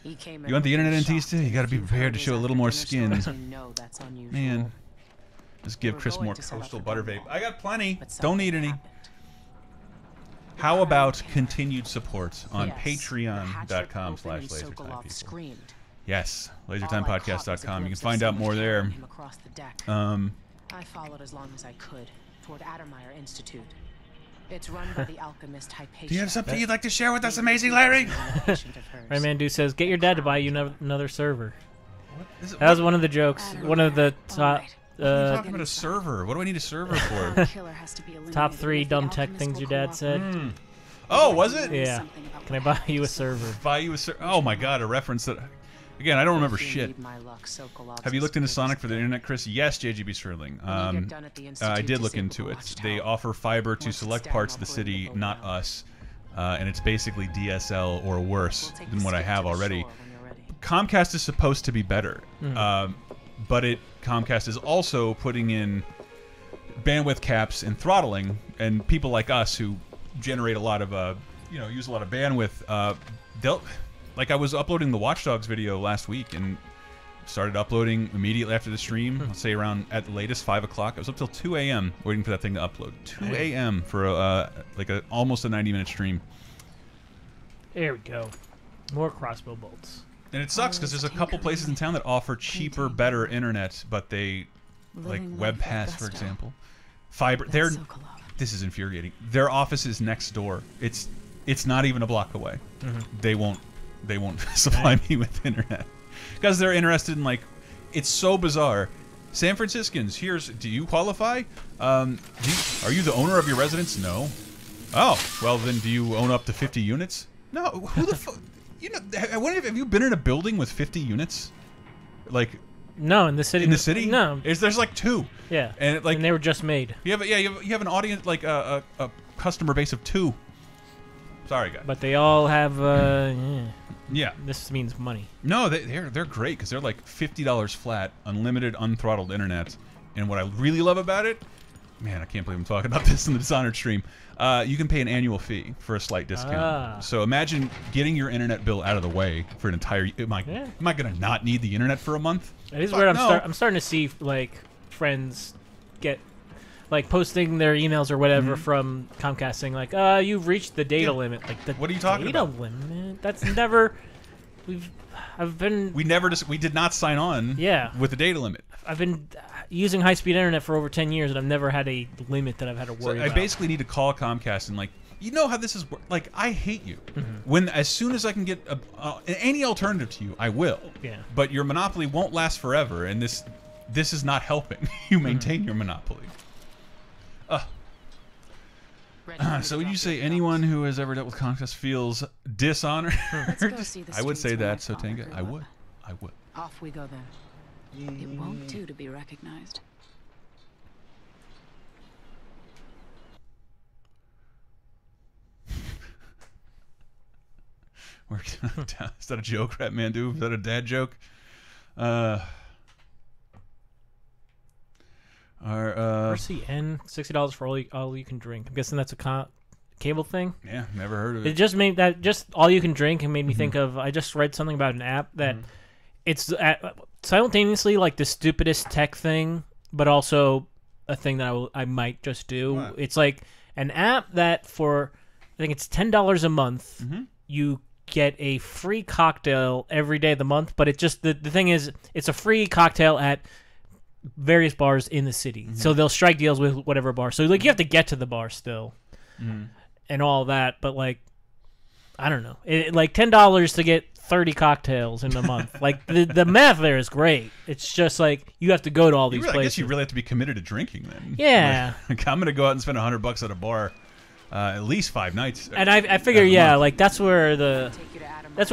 You want the internet in Tista? You got to be prepared to show a little more skin. Man, just give Chris more Coastal Butter Vape. I got plenty. Don't need any. How about continued support on patreon.com/lasertime? Yes, lasertimepodcast.com. You can find out more there. I followed as long as I could toward Addermeyer Institute. It's run by the alchemist Hypatia. Do you have something you'd like to share with us, amazing Larry? Rayman Dude says, "Get your dad to buy you another server." That was one of the jokes. One of the top. Talking about a server. What do I need a server for? Top 3 dumb tech things your dad said. Oh, was it? Yeah. Can I buy you a server? Buy you a server? Oh my God, a reference that. Again, I don't remember shit. Have you looked into Sonic for the internet, Chris? Yes, JGB Sterling. I did look into it. They offer fiber to select parts of the city, not us. And it's basically DSL or worse than what I have already. Comcast is supposed to be better. But Comcast is also putting in bandwidth caps and throttling, and people like us who generate a lot of, use a lot of bandwidth, they'll... Like I was uploading the Watch Dogs video last week and started uploading immediately after the stream. Let's say around at the latest 5 o'clock. I was up till 2 a.m. waiting for that thing to upload. 2 a.m. for almost a 90-minute stream. There we go. More crossbow bolts. And it sucks because there's a couple places in town that offer cheaper, better internet, but they like WebPass, for example, fiber. This is infuriating. Their office is next door. It's not even a block away. They won't supply me with internet because they're interested in like, it's so bizarre. San Franciscans, do you qualify? Are you the owner of your residence? No. Oh, well then do you own up to 50 units? No. Who the fuck? Have you been in a building with 50 units? Like, no, in the city. In the city? No. There's like 2. Yeah. And and they were just made. You have an audience, like a customer base of 2. Sorry, guys. But they all have. Yeah. This means money. No, they're great because they're like $50 flat, unlimited, unthrottled internet. And what I really love about it Man, I can't believe I'm talking about this in the Dishonored stream. You can pay an annual fee for a slight discount. So imagine getting your internet bill out of the way for an entire. Am I going to not need the internet for a month? That is where I'm starting to see like friends get like posting their emails or whatever from Comcast saying like, you've reached the data limit. Like, what are you talking about? Data limit? That's never. We did not sign on. With the data limit. I've been using high-speed internet for over 10 years, and I've never had a limit that I've had to worry about. I basically need to call Comcast and like, you know how this is. Like, I hate you. As soon as I can get any alternative to you, I will. Yeah. But your monopoly won't last forever, and this is not helping you maintain your monopoly. So would you say anyone who has ever dealt with Comcast feels dishonored? I would say that, so Tenga. I would. Off we go then. It won't do to be recognized. Is that a joke, Ratmandu? Is that a dad joke? RCN, $60 for all you can drink. I'm guessing that's a cable thing. Yeah, never heard of it. It just made that all you can drink and made me think of. I just read something about an app that it's simultaneously like the stupidest tech thing, but also a thing that I might just do. What? It's like an app that for I think it's $10 a month. You get a free cocktail every day of the month, but it just the thing is it's a free cocktail at various bars in the city. So they'll strike deals with whatever bar. So like you have to get to the bar still. And all that, but like I don't know. Like $10 to get 30 cocktails in a month. Like the math there is great. It's just like you have to go to all these places. I guess you really have to be committed to drinking then. Yeah. Like, I'm gonna go out and spend $100 at a bar at least 5 nights. And I figure like that's where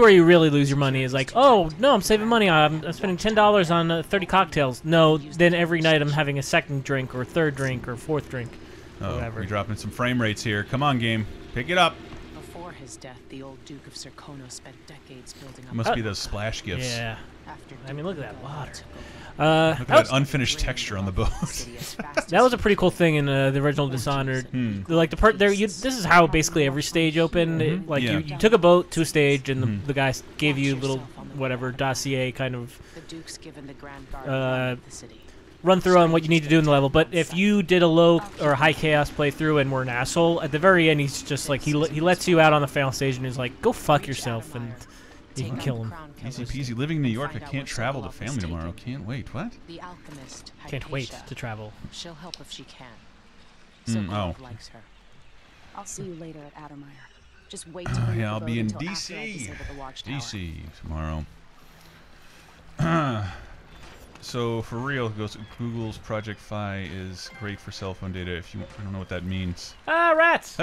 you really lose your money is like, oh no, I'm saving money. I'm spending $10 on 30 cocktails. No, then every night I'm having a second drink or third drink or fourth drink. We're dropping some frame rates here. Come on, game. Pick it up. Before his death, the old Duke of Serkonos spent decades building up. It must be those splash gifts. Yeah. I mean, look at that water. Look at that unfinished texture on the boat. That was a pretty cool thing in the original Dishonored. Like the part there, this is how basically every stage opened. You took a boat to a stage, and the guy gave you little whatever dossier kind of run through on what you need to do in the level. But if you did a low or high chaos playthrough and were an asshole, at the very end he's just like he lets you out on the final stage and he's like, go fuck yourself, and you can kill him. Easy peasy. Living in New York, I can't travel to family tomorrow. Can't wait. What? The alchemist. Can't wait to travel. She'll help if she can. Likes her. I'll see you later at Addermire. Just wait. Yeah, I'll be in DC. DC tomorrow. So for real, Google's Project Fi is great for cell phone data. If you don't know what that means. Rats.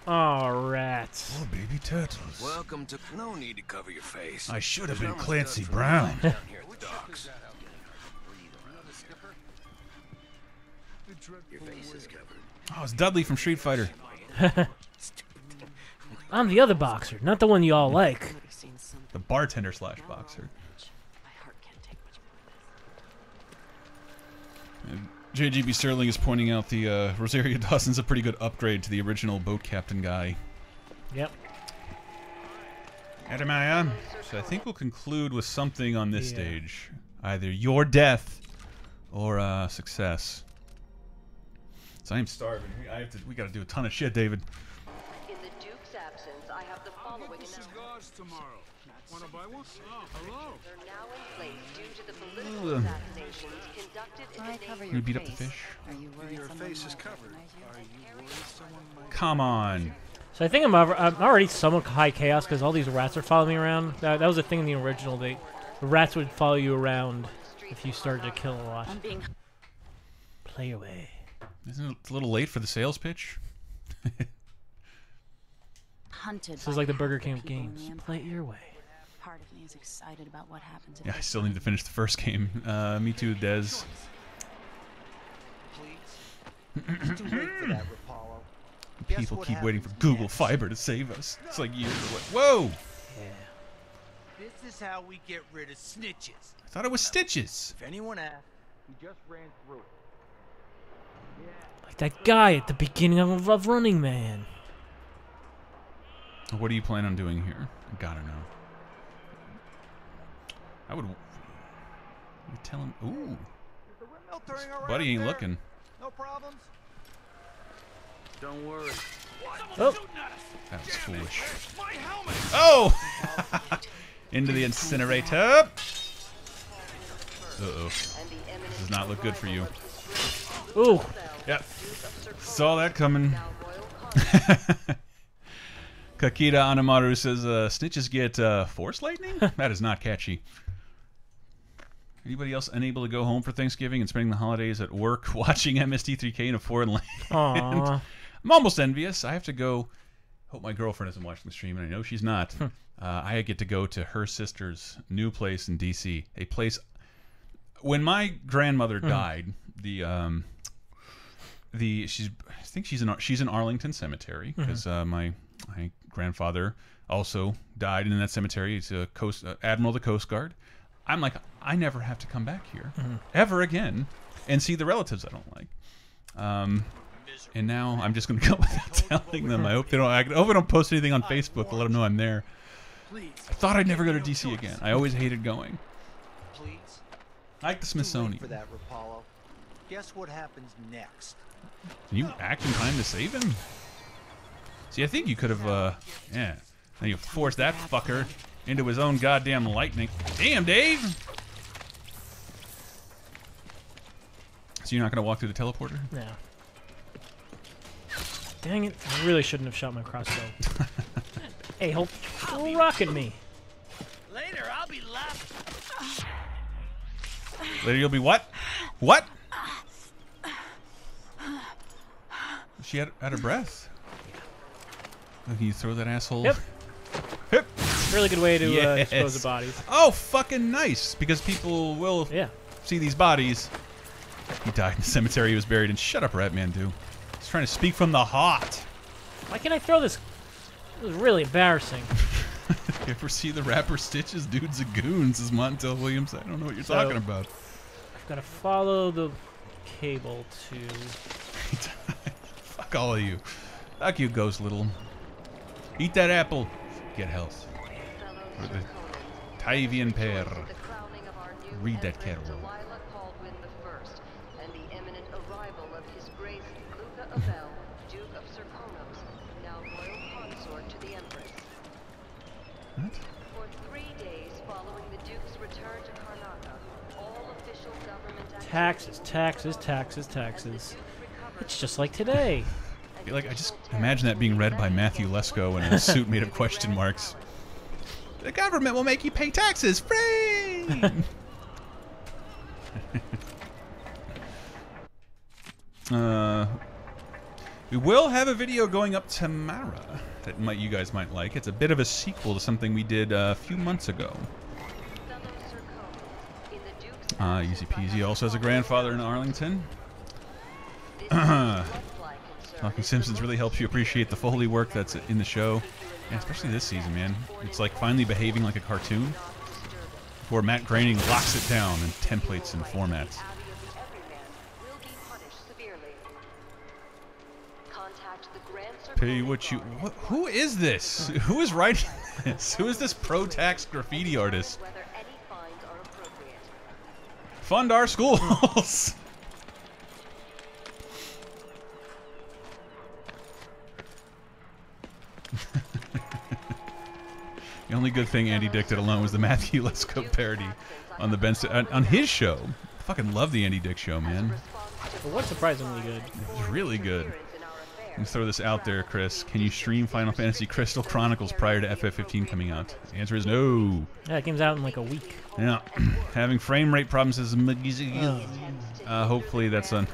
Rats. Oh, baby turtles. Welcome to. No need to cover your face. I should have been Clancy Brown. Down here at the docks. Your face is covered. Oh, it's Dudley from Street Fighter. I'm the other boxer, not the one you all like. The bartender / boxer. JGB Sterling is pointing out the Rosario Dawson's a pretty good upgrade to the original boat captain guy. Yep. Adamaya. So I think we'll conclude with something on this stage. Either your death or success. So I'm starving. We got to do a ton of shit, David. In the Duke's absence, I have the following announcement. Tomorrow. Want to buy one? Oh, hello. They're now in place due to the political assassinations conducted in the name of You beat up the fish? Your face is covered. Are you worried someone might... Come on. So I think I'm already somewhat high chaos because all these rats are following me around. That was a thing in the original. The rats would follow you around if you started to kill a lot. Play away. Isn't it a little late for the sales pitch? Hunted. This is like the Burger King of games. Play it your way. Part of me is excited about what happens. Yeah, I still need to finish the first game. Me too, Dez. People keep waiting for Google Fiber to save us. It's like years away. Whoa! Yeah. This is how we get rid of snitches. I thought it was Stitches. If anyone asks, he just ran through it. Like That guy at the beginning of Running Man. What do you plan on doing here? I gotta know. I would tell him. Ooh. Buddy ain't looking. No problems. Don't worry. Oh. That was foolish. Oh! Into the incinerator. Uh-oh. This does not look good for you. Ooh. Yep. Saw that coming. Kakita Anamaru says, snitches get force lightning? That is not catchy. Anybody else unable to go home for Thanksgiving and spending the holidays at work watching MST3K in a foreign land? Aww. I'm almost envious. I have to go. Hope my girlfriend isn't watching the stream, and I know she's not. I get to go to her sister's new place in D.C. A place. When my grandmother died, I think she's in Arlington Cemetery because my grandfather also died in that cemetery. He's a admiral of the Coast Guard. I'm like, I never have to come back here ever again and see the relatives I don't like. And now I'm just going to go without telling them. I hope they don't. I hope I don't post anything on Facebook to let them know I'm there. I thought I'd never go to DC again. I always hated going. I like the Smithsonian. For that, Rapallo. Guess what happens next? Can you act in time to save him? See, I think you could have, yeah. Now you forced that fucker into his own goddamn lightning. Damn, Dave! So you're not going to walk through the teleporter? Yeah. Dang it. I really shouldn't have shot my crossbow. Hey, Hope, don't rocket me. Later, I'll be laughing. Later you'll be what? What? She out of breath. Can you throw that asshole? Yep. Yep. Really good way to dispose of bodies. Oh, fucking nice. Because people will see these bodies. He died in the cemetery he was buried in. Shut up, Ratman, dude. He's trying to speak from the heart. Why can't I throw this? This is really embarrassing. You ever see the rapper Stitches? Dude's a goon, says Montel Williams. I don't know what you're talking about. I've got to follow the cable to... Fuck all of you. Fuck you, Ghost Little. Eat that apple. Get health. For the Tavian pear. Read that carol. And the imminent arrival of His Grace Luca Abel, Duke of Serkonos, now royal consort to the Empress. What? For 3 days following the Duke's return to Karnaca, all official government taxes, taxes, taxes, taxes. It's just like today. I just imagine that being read by Matthew Lesko in a suit made of question marks. The government will make you pay taxes free. We will have a video going up tomorrow that you guys might like. It's a bit of a sequel to something we did a few months ago. Easy peasy also has a grandfather in Arlington. Talking Simpsons really helps you appreciate the Foley work that's in the show. Yeah, especially this season, man. It's like finally behaving like a cartoon before Matt Groening locks it down in templates and formats. Pay what you... who is this? Who is writing this? Who is this pro-tax graffiti artist? Fund our schools! The only good thing Andy Dick did alone was the Matthew Lesko parody on the Ben on his show. I fucking love the Andy Dick show, man. Well, what's surprisingly good? It's really good. Let me throw this out there, Chris. Can you stream Final Fantasy Crystal Chronicles prior to FF15 coming out? The answer is no. Yeah, it comes out in like a week. Yeah. Having frame rate problems is... hopefully that's on...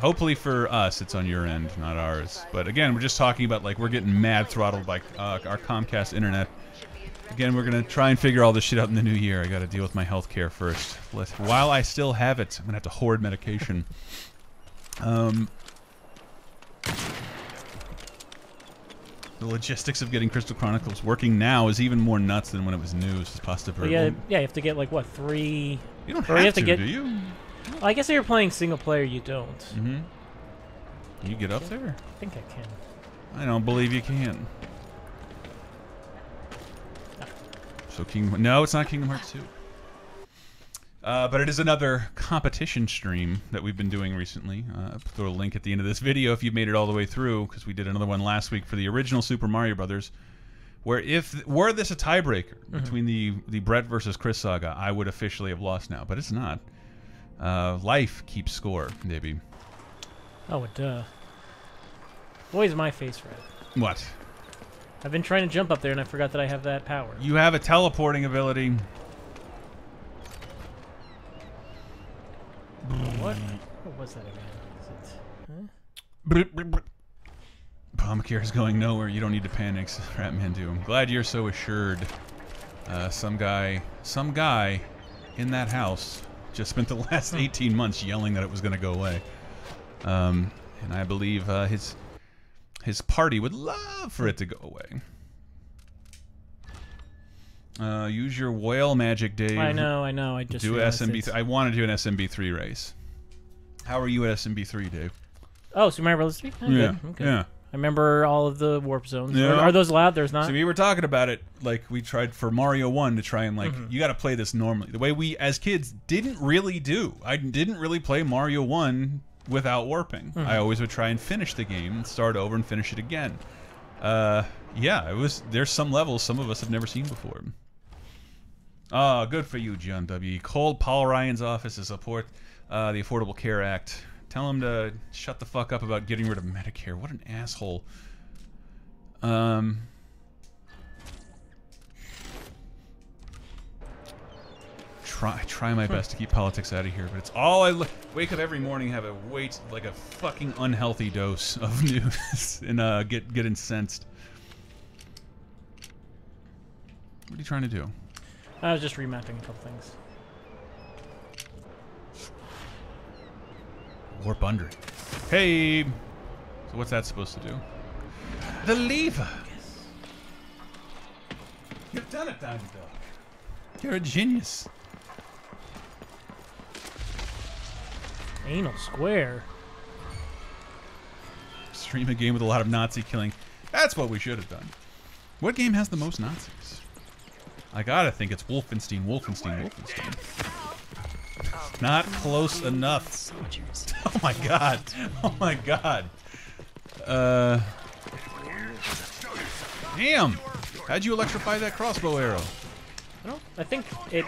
Hopefully for us, it's on your end, not ours. But again, we're just talking about, like, we're getting mad throttled by our Comcast internet. Again, we're going to try and figure all this shit out in the new year. I got to deal with my health care first. While I still have it, I'm going to have to hoard medication. The logistics of getting Crystal Chronicles working now is even more nuts than when it was new. It's pasta well, yeah, you have to get, like, what, 3... You don't have to, get... do you? Well, I guess if you're playing single player, you don't. Mm-hmm. Can you get up there? I think I can. I don't believe you can. So Kingdom... No, it's not Kingdom Hearts 2. But it is another competition stream that we've been doing recently. I'll throw a link at the end of this video if you've made it all the way through, because we did another one last week for the original Super Mario Brothers, where were this a tiebreaker between the Brett versus Chris saga, I would officially have lost now, but it's not. Life keeps score, maybe. Oh, duh. Boy, is my face red. What? I've been trying to jump up there, and I forgot that I have that power. You have a teleporting ability. What? What was that again? Is it, huh? Obamacare is going nowhere. You don't need to panic, Ratman do. I'm glad you're so assured. Some guy in that house just spent the last 18 months yelling that it was going to go away. And I believe his party would love for it to go away. Use your whale magic, Dave. I know. I just do SMB3. I want to do an SMB3 race. How are you at SMB3, Dave? Oh, Super Mario Bros. 3? Oh, yeah. Okay. Yeah. I remember all of the warp zones. Yeah. Are those allowed? There's not? So we were talking about it, like we tried for Mario 1 to try and like, you got to play this normally. The way we, as kids, didn't really do. I didn't really play Mario 1 without warping. I always would try and finish the game, start over and finish it again. Yeah, there's some levels some of us have never seen before. Oh, good for you, John W. Called Paul Ryan's office to support the Affordable Care Act. Tell him to shut the fuck up about getting rid of Medicare. What an asshole. Try my best to keep politics out of here, but it's all I wake up every morning, have a like a fucking unhealthy dose of news, and get incensed. What are you trying to do? I was just remapping a couple things. Warp under. Hey! So what's that supposed to do? The lever! Yes. You've done it, Tiny Dog. You're a genius. Anal square. Stream a game with a lot of Nazi killing. That's what we should have done. What game has the most Nazis? I gotta think it's Wolfenstein. Not close enough. Oh my god. Oh my god. Damn. How'd you electrify that crossbow arrow? I think he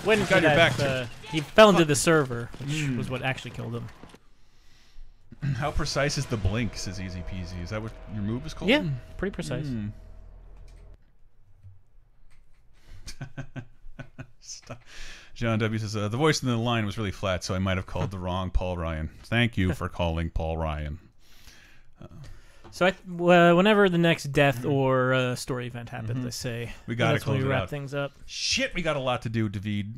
went into got your back. He fell into the server, which was what actually killed him. How precise is the blink, says Easy Peasy? Is that what your move is called? Yeah, pretty precise. Stop. John W. says, the voice in the line was really flat, so I might have called the wrong Paul Ryan. Thank you for calling Paul Ryan. So whenever the next death or story event happens, I say we got to close it out. Wrap things up. Shit, we got a lot to do, David.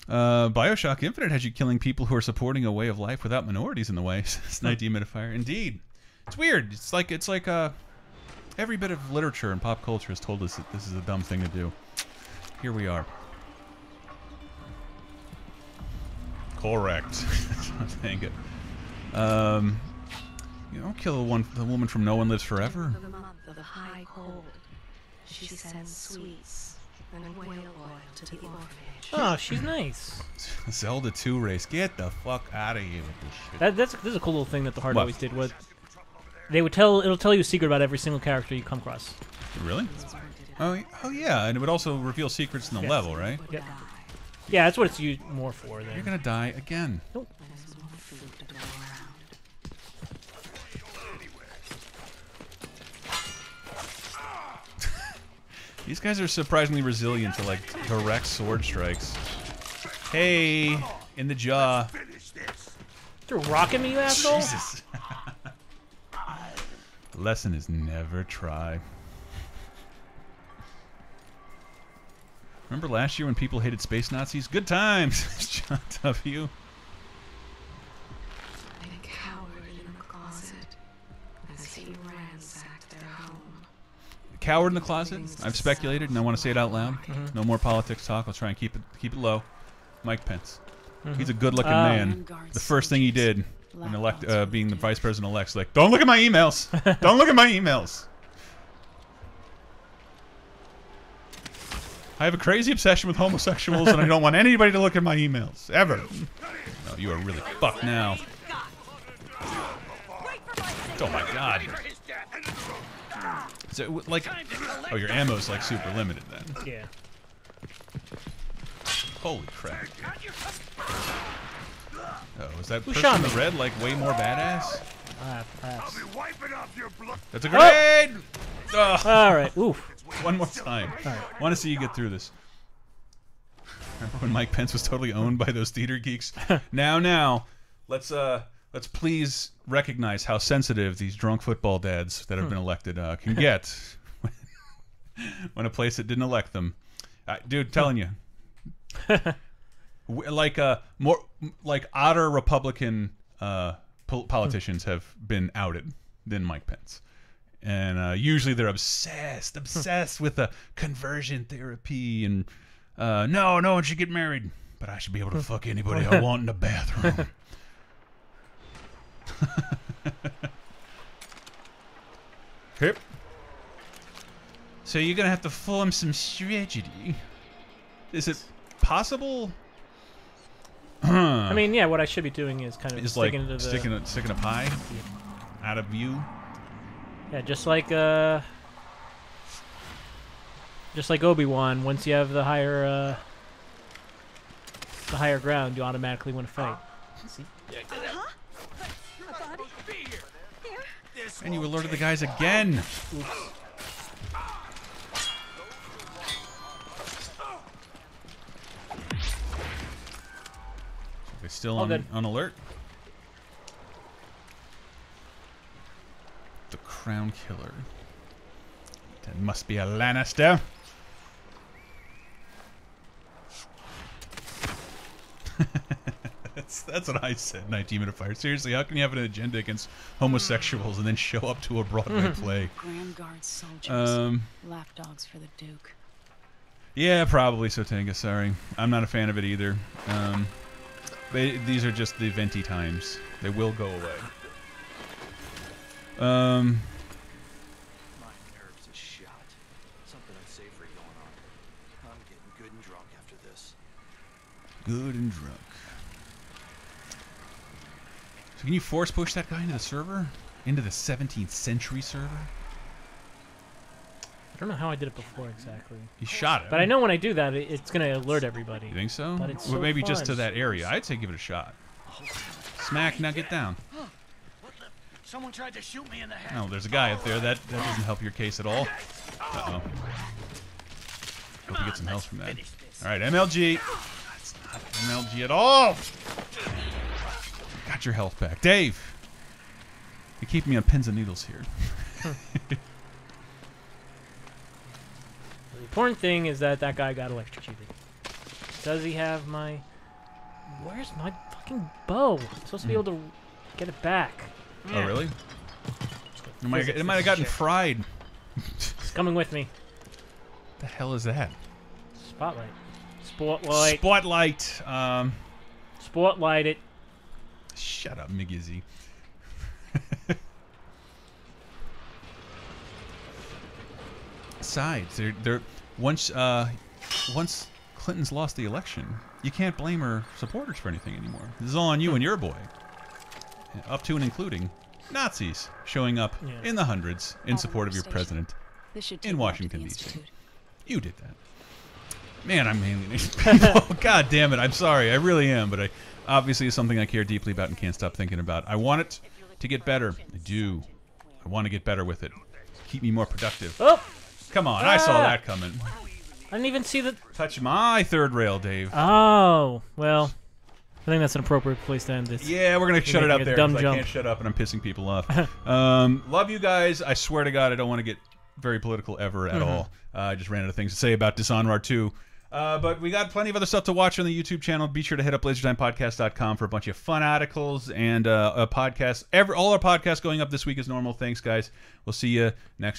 Bioshock Infinite has you killing people who are supporting a way of life without minorities in the way, says Night Dehumidifier. Indeed. It's weird. It's like every bit of literature and pop culture has told us that this is a dumb thing to do. Here we are. Correct. Thank it. You don't kill the woman from No One Lives Forever. For the month of the high cold, she sends sweets and whale oil to the orphanage. Oh, she's nice. Zelda 2 race. Get the fuck out of here with this shit. This is a cool little thing that the Heart always did. It'll tell you a secret about every single character you come across. Really? Oh yeah, and it would also reveal secrets in the level, right? Yeah. Yeah, that's what it's used more for. Then. You're gonna die again. Nope. These guys are surprisingly resilient to like direct sword strikes. Hey, in the jaw. Threw a rock at me, you asshole! Jesus. Lesson is never try. Remember last year when people hated space Nazis? Good times, John W. A coward in the closet as he ransacked their home. Coward in the closet? I've speculated, and I want to say it out loud. No more politics talk. Let's try and keep it low. Mike Pence. He's a good-looking man. The first thing he did, when being the vice president-elect, like, don't look at my emails. Don't look at my emails. I have a crazy obsession with homosexuals, and I don't want anybody to look at my emails ever. No, you are really fucked now. Oh my god. So, like, oh, your ammo's like super limited then. Yeah. Holy crap. Oh, is that person in the red like way more badass? Perhaps. That's a grenade! Oh. Alright, oof. One more time. Right. Want to see you get through this. Remember when Mike Pence was totally owned by those theater geeks? Now, let's please recognize how sensitive these drunk football dads that have been elected can get when a place that didn't elect them. Dude, telling you. Like more like odder Republican politicians have been outed than Mike Pence, and usually they're obsessed with the conversion therapy and no one should get married, but I should be able to fuck anybody I want in the bathroom. Okay. So you're gonna have to form some strategy. Is it possible? I mean, yeah. What I should be doing is kind of sticking a pie out of view. Yeah, just like Obi-Wan. Once you have the higher ground, you automatically win a fight. See? And you alerted the guys again. Oops. They're still on alert. The Crown Killer. That must be a Lannister. That's what I said, Night Demon of Fire. Seriously, how can you have an agenda against homosexuals and then show up to a Broadway play? Grand Guard soldiers, lapdogs for the Duke. Yeah, probably Sotenga, sorry. I'm not a fan of it either. These are just the venti times. They will go away. My nerves are shot. Something unsavory going on. I'm getting good and drunk after this. Good and drunk. So can you force push that guy into the server? Into the 17th century server? I don't know how I did it before exactly. You shot him. But I know when I do that, it's going to alert everybody. You think so? But it's well, maybe fun. just to that area. I'd say give it a shot. Smack, now get down. Someone tried to shoot me in the head. Oh, there's a guy up there. That doesn't help your case at all. Uh-oh. Hope you get some health from that. All right, MLG. That's not MLG at all. Got your health back. Dave. You keep me on pins and needles here. The important thing is that guy got electrocuted. Does he have my... Where's my fucking bow? I'm supposed to be able to get it back. Oh, really? It might have gotten fried. It's coming with me. What the hell is that? Spotlight. Spotlight. Spotlight. Spotlight it. Shut up, McGizzy. Besides, they're once Clinton's lost the election, you can't blame her supporters for anything anymore. This is all on you and your boy. Up to and including Nazis showing up in the hundreds in support of your president in Washington, D.C. You did that. Man, I'm alienating people. God damn it. I'm sorry. I really am. But obviously it's something I care deeply about and can't stop thinking about. I want it to get better. I do. I want to get better with it. Keep me more productive. Oh! Come on. I saw that coming. I didn't even see the... Touch my third rail, Dave. Oh, well... I think that's an appropriate place to end this. Yeah, we're going to shut it up there because I can't shut up and I'm pissing people off. Love you guys. I swear to God, I don't want to get very political ever at all. I just ran out of things to say about Dishonored 2. But we got plenty of other stuff to watch on the YouTube channel. Be sure to hit up lasertimepodcast.com for a bunch of fun articles and a podcast. All our podcasts going up this week as normal. Thanks, guys. We'll see you next